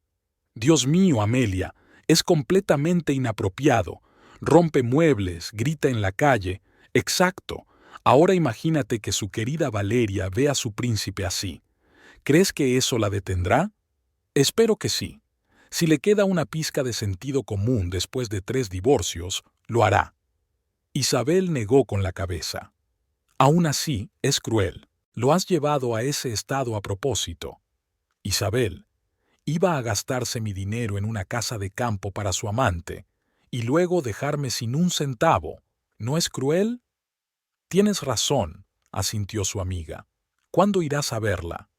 «Dios mío, Amelia, es completamente inapropiado. Rompe muebles, grita en la calle. Exacto. Ahora imagínate que su querida Valeria ve a su príncipe así. ¿Crees que eso la detendrá? Espero que sí. Si le queda una pizca de sentido común después de 3 divorcios, lo hará». Isabel negó con la cabeza. «Aún así, es cruel. Lo has llevado a ese estado a propósito». «Isabel, iba a gastarse mi dinero en una casa de campo para su amante y luego dejarme sin un centavo. ¿No es cruel?» «Tienes razón», asintió su amiga. «¿Cuándo irás a verla?»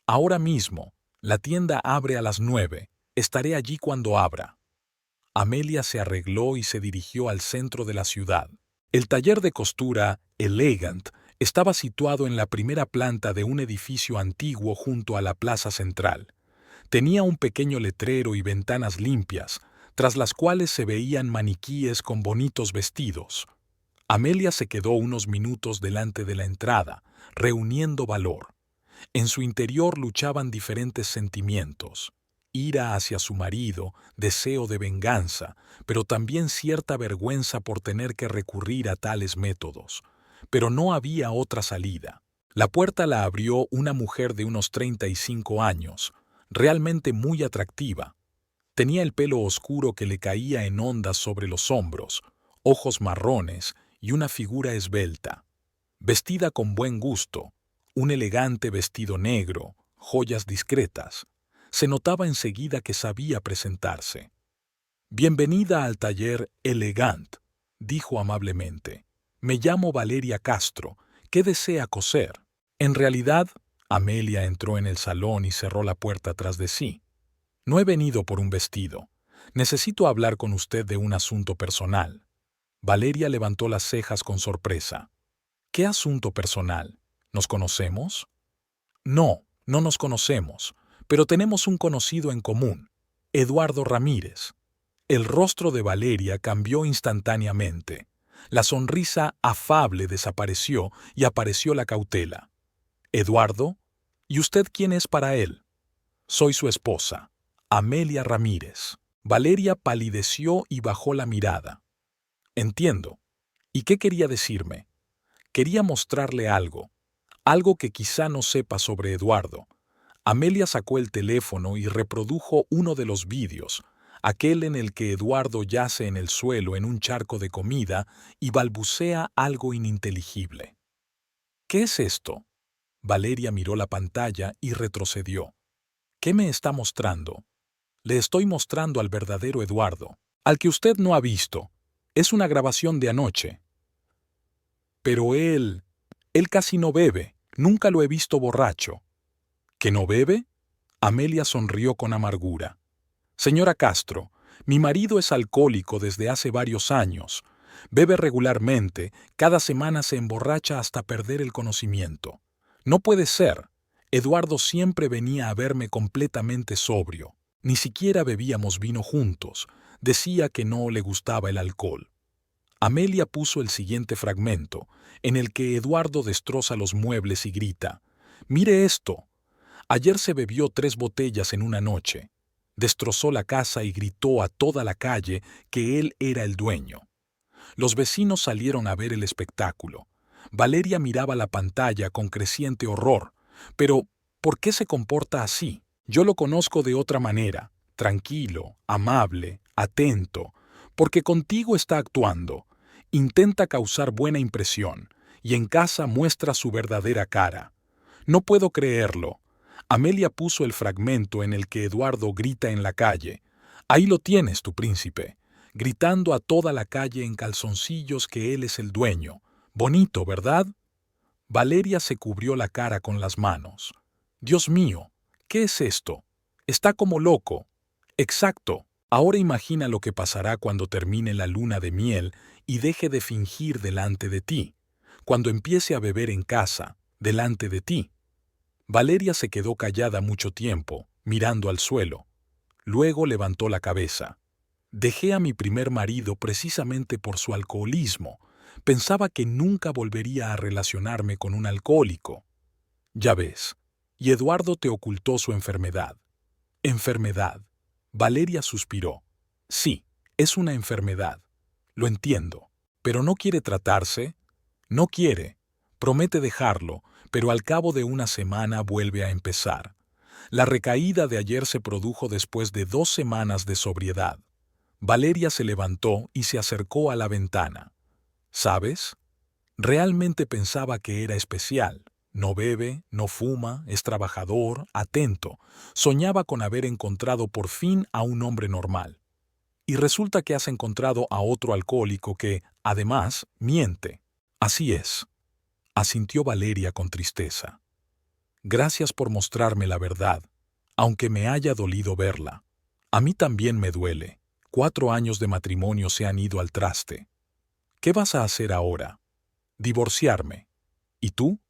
«Ahora mismo. La tienda abre a las 9. Estaré allí cuando abra». Amelia se arregló y se dirigió al centro de la ciudad. El taller de costura Elegant estaba situado en la primera planta de un edificio antiguo junto a la plaza central. Tenía un pequeño letrero y ventanas limpias, tras las cuales se veían maniquíes con bonitos vestidos. Amelia se quedó unos minutos delante de la entrada, reuniendo valor. En su interior luchaban diferentes sentimientos: ira hacia su marido, deseo de venganza, pero también cierta vergüenza por tener que recurrir a tales métodos. Pero no había otra salida. La puerta la abrió una mujer de unos 35 años, realmente muy atractiva. Tenía el pelo oscuro que le caía en ondas sobre los hombros, ojos marrones y una figura esbelta. Vestida con buen gusto, un elegante vestido negro, joyas discretas. Se notaba enseguida que sabía presentarse. «Bienvenida al taller Elegant», dijo amablemente. «Me llamo Valeria Castro. ¿Qué desea coser?» En realidad, Amelia entró en el salón y cerró la puerta tras de sí. «No he venido por un vestido. Necesito hablar con usted de un asunto personal». Valeria levantó las cejas con sorpresa. «¿Qué asunto personal? ¿Nos conocemos?» «No, no nos conocemos, pero tenemos un conocido en común, Eduardo Ramírez». El rostro de Valeria cambió instantáneamente. La sonrisa afable desapareció y apareció la cautela. «Eduardo, ¿y usted quién es para él?» «Soy su esposa, Amelia Ramírez». Valeria palideció y bajó la mirada. «Entiendo. ¿Y qué quería decirme?» «Quería mostrarle algo, algo que quizá no sepa sobre Eduardo». Amelia sacó el teléfono y reprodujo uno de los vídeos, aquel en el que Eduardo yace en el suelo en un charco de comida y balbucea algo ininteligible. «¿Qué es esto?» Valeria miró la pantalla y retrocedió. «¿Qué me está mostrando?» «Le estoy mostrando al verdadero Eduardo, al que usted no ha visto. Es una grabación de anoche». «Pero él casi no bebe, nunca lo he visto borracho». ¿Que no bebe?» Amelia sonrió con amargura. «Señora Castro, mi marido es alcohólico desde hace varios años. Bebe regularmente, cada semana se emborracha hasta perder el conocimiento. No puede ser. Eduardo siempre venía a verme completamente sobrio. Ni siquiera bebíamos vino juntos. Decía que no le gustaba el alcohol». Amelia puso el siguiente fragmento, en el que Eduardo destroza los muebles y grita: «Mire esto. Ayer se bebió 3 botellas en una noche. Destrozó la casa y gritó a toda la calle que él era el dueño». Los vecinos salieron a ver el espectáculo. Valeria miraba la pantalla con creciente horror. «Pero, ¿por qué se comporta así? Yo lo conozco de otra manera, tranquilo, amable, atento, porque contigo está actuando. Intenta causar buena impresión, y en casa muestra su verdadera cara. No puedo creerlo». Amelia puso el fragmento en el que Eduardo grita en la calle: «Ahí lo tienes, tu príncipe», gritando a toda la calle en calzoncillos que él es el dueño. Bonito, ¿verdad? Valeria se cubrió la cara con las manos. «Dios mío, ¿qué es esto? Está como loco». «Exacto. Ahora imagina lo que pasará cuando termine la luna de miel y deje de fingir delante de ti, cuando empiece a beber en casa, delante de ti». Valeria se quedó callada mucho tiempo, mirando al suelo. Luego levantó la cabeza. «Dejé a mi primer marido precisamente por su alcoholismo. Pensaba que nunca volvería a relacionarme con un alcohólico. Ya ves. Y Eduardo te ocultó su enfermedad». «¿Enfermedad?» Valeria suspiró. «Sí, es una enfermedad. Lo entiendo. ¿Pero no quiere tratarse?» «No quiere. Promete dejarlo, pero al cabo de una semana vuelve a empezar. La recaída de ayer se produjo después de 2 semanas de sobriedad». Valeria se levantó y se acercó a la ventana. «¿Sabes? Realmente pensaba que era especial. No bebe, no fuma, es trabajador, atento. Soñaba con haber encontrado por fin a un hombre normal. Y resulta que has encontrado a otro alcohólico que, además, miente». «Así es», asintió Valeria con tristeza. «Gracias por mostrarme la verdad, aunque me haya dolido verla. A mí también me duele. 4 años de matrimonio se han ido al traste. ¿Qué vas a hacer ahora?» «Divorciarme. ¿Y tú?»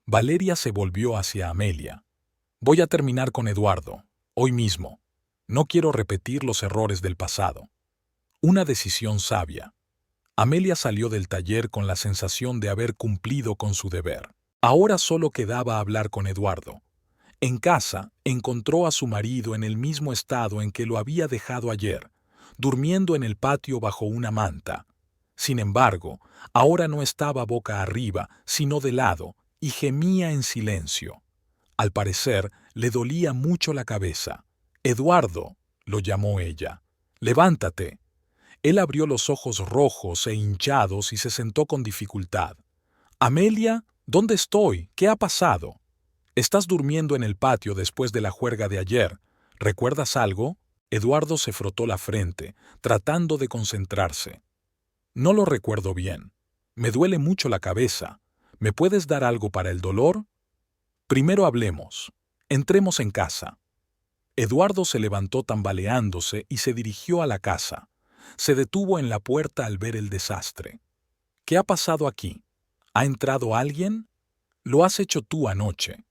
Valeria se volvió hacia Amelia. «Voy a terminar con Eduardo, hoy mismo. No quiero repetir los errores del pasado». Una decisión sabia. Amelia salió del taller con la sensación de haber cumplido con su deber. Ahora solo quedaba hablar con Eduardo. En casa encontró a su marido en el mismo estado en que lo había dejado ayer, durmiendo en el patio bajo una manta. Sin embargo, ahora no estaba boca arriba, sino de lado, y gemía en silencio. Al parecer, le dolía mucho la cabeza. «Eduardo», lo llamó ella, «levántate». Él abrió los ojos rojos e hinchados y se sentó con dificultad. «Amelia, ¿dónde estoy? ¿Qué ha pasado?» «Estás durmiendo en el patio después de la juerga de ayer. ¿Recuerdas algo?» Eduardo se frotó la frente, tratando de concentrarse. «No lo recuerdo bien. Me duele mucho la cabeza. ¿Me puedes dar algo para el dolor?» «Primero hablemos. Entremos en casa». Eduardo se levantó tambaleándose y se dirigió a la casa. Se detuvo en la puerta al ver el desastre. «¿Qué ha pasado aquí? ¿Ha entrado alguien?» «Lo has hecho tú anoche».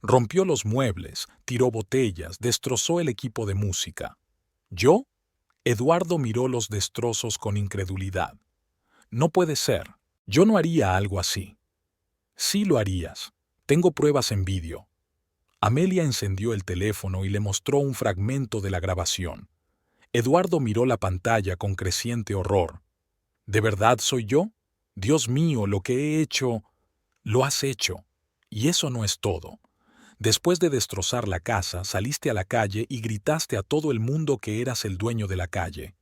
Rompió los muebles, tiró botellas, destrozó el equipo de música. «¿Yo?» Eduardo miró los destrozos con incredulidad. No puede ser. Yo no haría algo así. Sí lo harías. Tengo pruebas en vídeo. Amelia encendió el teléfono y le mostró un fragmento de la grabación. Eduardo miró la pantalla con creciente horror. ¿De verdad soy yo? Dios mío, lo que he hecho, lo has hecho. Y eso no es todo. Después de destrozar la casa, saliste a la calle y gritaste a todo el mundo que eras el dueño de la calle.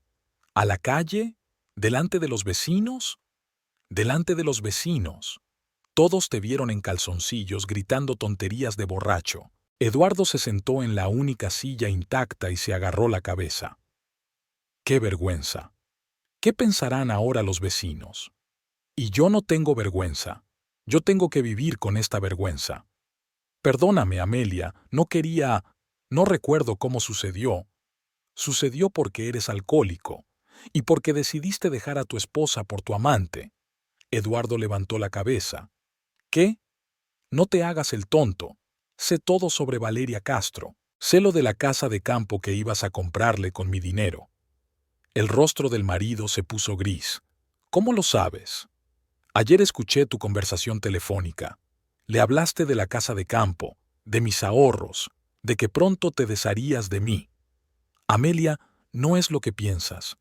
¿A la calle? ¿Delante de los vecinos? Delante de los vecinos. Todos te vieron en calzoncillos gritando tonterías de borracho. Eduardo se sentó en la única silla intacta y se agarró la cabeza. ¡Qué vergüenza! ¿Qué pensarán ahora los vecinos? Y yo no tengo vergüenza. Yo tengo que vivir con esta vergüenza. Perdóname, Amelia, no recuerdo cómo sucedió. Sucedió porque eres alcohólico y porque decidiste dejar a tu esposa por tu amante. Eduardo levantó la cabeza. ¿Qué? No te hagas el tonto. Sé todo sobre Valeria Castro. Sé lo de la casa de campo que ibas a comprarle con mi dinero. El rostro del marido se puso gris. ¿Cómo lo sabes? Ayer escuché tu conversación telefónica. Le hablaste de la casa de campo, de mis ahorros, de que pronto te desharías de mí. Amelia, no es lo que piensas.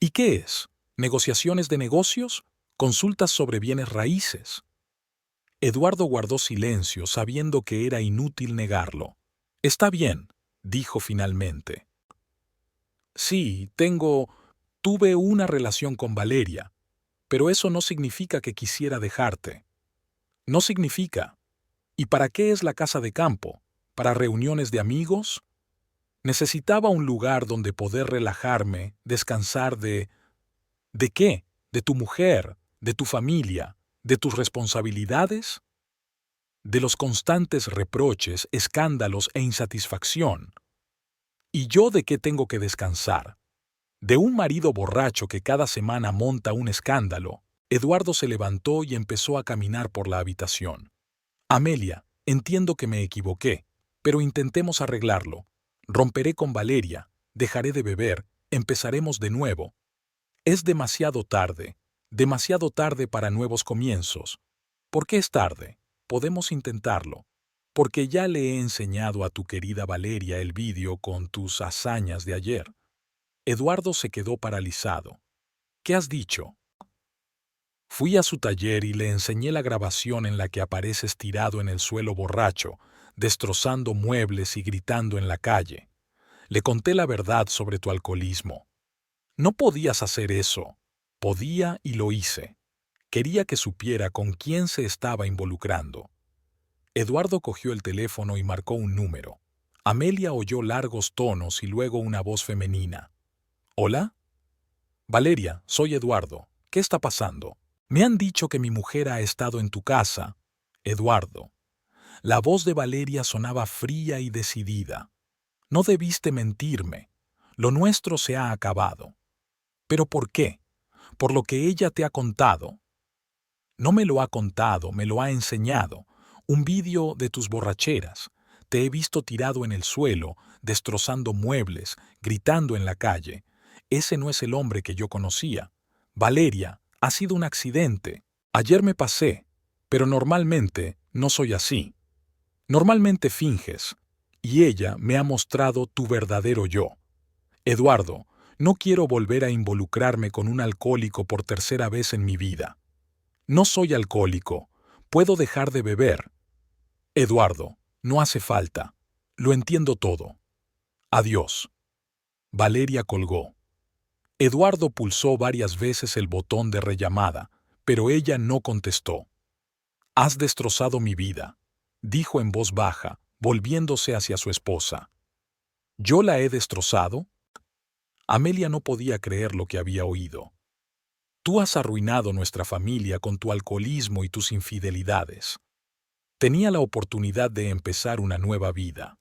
¿Y qué es? ¿Negociaciones de negocios? ¿Consultas sobre bienes raíces? Eduardo guardó silencio, sabiendo que era inútil negarlo. Está bien, dijo finalmente. Sí, tuve una relación con Valeria, pero eso no significa que quisiera dejarte. No significa. ¿Y para qué es la casa de campo? ¿Para reuniones de amigos? Necesitaba un lugar donde poder relajarme, descansar de... ¿De qué? ¿De tu mujer? ¿De tu familia? ¿De tus responsabilidades? De los constantes reproches, escándalos e insatisfacción. ¿Y yo de qué tengo que descansar? De un marido borracho que cada semana monta un escándalo. Eduardo se levantó y empezó a caminar por la habitación. Amelia, entiendo que me equivoqué, pero intentemos arreglarlo. Romperé con Valeria, dejaré de beber, empezaremos de nuevo. Es demasiado tarde para nuevos comienzos. ¿Por qué es tarde? Podemos intentarlo. Porque ya le he enseñado a tu querida Valeria el vídeo con tus hazañas de ayer. Eduardo se quedó paralizado. ¿Qué has dicho? Fui a su taller y le enseñé la grabación en la que apareces tirado en el suelo borracho, destrozando muebles y gritando en la calle. Le conté la verdad sobre tu alcoholismo. No podías hacer eso. Podía y lo hice. Quería que supiera con quién se estaba involucrando. Eduardo cogió el teléfono y marcó un número. Amelia oyó largos tonos y luego una voz femenina. ¿Hola? Valeria, soy Eduardo. ¿Qué está pasando? Me han dicho que mi mujer ha estado en tu casa. Eduardo. La voz de Valeria sonaba fría y decidida. No debiste mentirme. Lo nuestro se ha acabado. ¿Pero por qué? Por lo que ella te ha contado. No me lo ha contado, me lo ha enseñado. Un vídeo de tus borracheras. Te he visto tirado en el suelo, destrozando muebles, gritando en la calle. Ese no es el hombre que yo conocía. Valeria, ha sido un accidente. Ayer me pasé, pero normalmente no soy así. Normalmente finges, y ella me ha mostrado tu verdadero yo. Eduardo, no quiero volver a involucrarme con un alcohólico por tercera vez en mi vida. No soy alcohólico. Puedo dejar de beber. Eduardo, no hace falta. Lo entiendo todo. Adiós. Valeria colgó. Eduardo pulsó varias veces el botón de rellamada, pero ella no contestó. Has destrozado mi vida, dijo en voz baja, volviéndose hacia su esposa. ¿Yo la he destrozado? Amelia no podía creer lo que había oído. Tú has arruinado nuestra familia con tu alcoholismo y tus infidelidades. Tenía la oportunidad de empezar una nueva vida.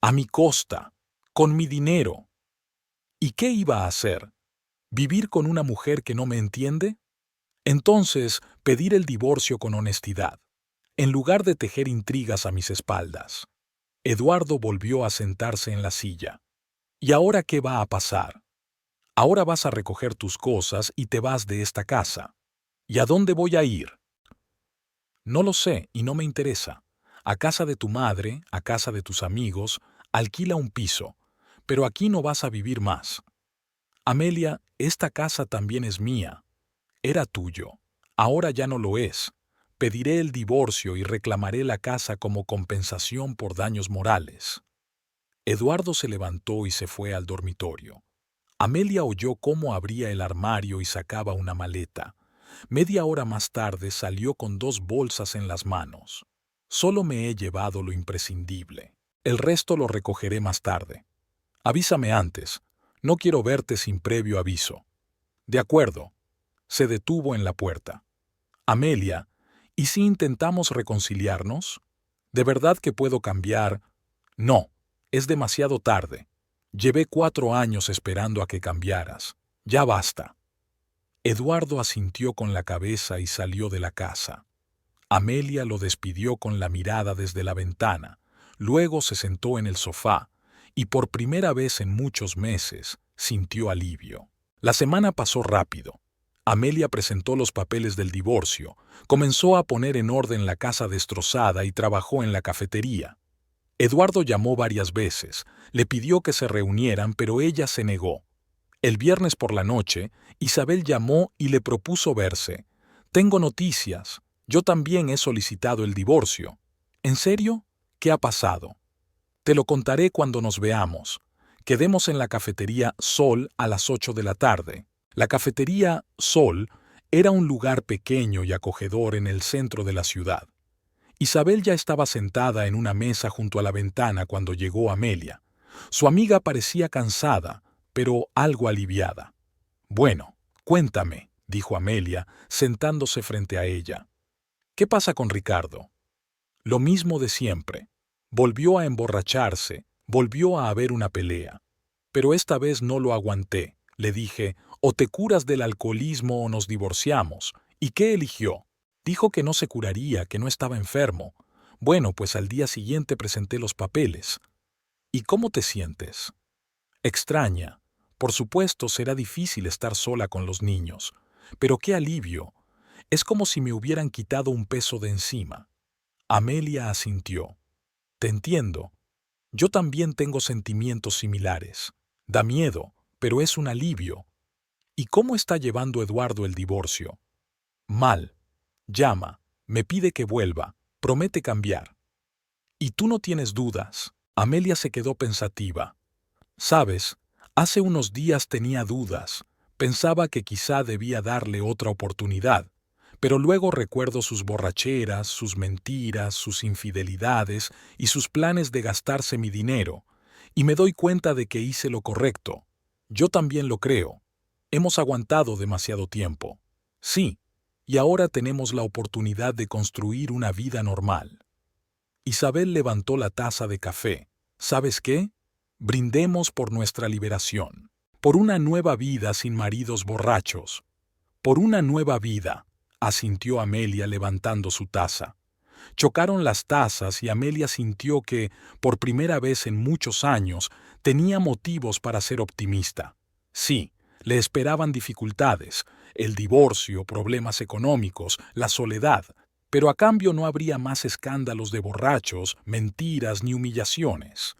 A mi costa, con mi dinero. ¿Y qué iba a hacer? ¿Vivir con una mujer que no me entiende? Entonces, pedir el divorcio con honestidad, en lugar de tejer intrigas a mis espaldas. Eduardo volvió a sentarse en la silla. ¿Y ahora qué va a pasar? Ahora vas a recoger tus cosas y te vas de esta casa. ¿Y a dónde voy a ir? No lo sé y no me interesa. A casa de tu madre, a casa de tus amigos, alquila un piso, pero aquí no vas a vivir más. Amelia, esta casa también es mía. Era tuyo. Ahora ya no lo es. Pediré el divorcio y reclamaré la casa como compensación por daños morales. Eduardo se levantó y se fue al dormitorio. Amelia oyó cómo abría el armario y sacaba una maleta. Media hora más tarde salió con 2 bolsas en las manos. Solo me he llevado lo imprescindible. El resto lo recogeré más tarde. Avísame antes. No quiero verte sin previo aviso. De acuerdo. Se detuvo en la puerta. Amelia, ¿y si intentamos reconciliarnos? ¿De verdad que puedo cambiar? No, es demasiado tarde. Llevé 4 años esperando a que cambiaras. Ya basta. Eduardo asintió con la cabeza y salió de la casa. Amelia lo despidió con la mirada desde la ventana. Luego se sentó en el sofá y por primera vez en muchos meses sintió alivio. La semana pasó rápido. Amelia presentó los papeles del divorcio, comenzó a poner en orden la casa destrozada y trabajó en la cafetería. Eduardo llamó varias veces, le pidió que se reunieran, pero ella se negó. El viernes por la noche, Isabel llamó y le propuso verse. Tengo noticias. Yo también he solicitado el divorcio. ¿En serio? ¿Qué ha pasado? Te lo contaré cuando nos veamos. Quedemos en la cafetería Sol a las 8 de la tarde. La cafetería Sol era un lugar pequeño y acogedor en el centro de la ciudad. Isabel ya estaba sentada en una mesa junto a la ventana cuando llegó Amelia. Su amiga parecía cansada, pero algo aliviada. Bueno, cuéntame, dijo Amelia, sentándose frente a ella. ¿Qué pasa con Ricardo? Lo mismo de siempre. Volvió a emborracharse, volvió a haber una pelea. Pero esta vez no lo aguanté. Le dije, o te curas del alcoholismo o nos divorciamos. ¿Y qué eligió? Dijo que no se curaría, que no estaba enfermo. Bueno, pues al día siguiente presenté los papeles. ¿Y cómo te sientes? Extraña. Por supuesto, será difícil estar sola con los niños. Pero qué alivio. Es como si me hubieran quitado un peso de encima. Amelia asintió. Te entiendo. Yo también tengo sentimientos similares. Da miedo, pero es un alivio. ¿Y cómo está llevando Eduardo el divorcio? Mal. Llama, me pide que vuelva, promete cambiar. ¿Y tú no tienes dudas? Amelia se quedó pensativa. Sabes, hace unos días tenía dudas. Pensaba que quizá debía darle otra oportunidad. Pero luego recuerdo sus borracheras, sus mentiras, sus infidelidades y sus planes de gastarse mi dinero, y me doy cuenta de que hice lo correcto. Yo también lo creo. Hemos aguantado demasiado tiempo. Sí, y ahora tenemos la oportunidad de construir una vida normal. Isabel levantó la taza de café. ¿Sabes qué? Brindemos por nuestra liberación, por una nueva vida sin maridos borrachos, por una nueva vida, asintió Amelia levantando su taza. Chocaron las tazas y Amelia sintió que, por primera vez en muchos años, tenía motivos para ser optimista. Sí, le esperaban dificultades, el divorcio, problemas económicos, la soledad, pero a cambio no habría más escándalos de borrachos, mentiras ni humillaciones.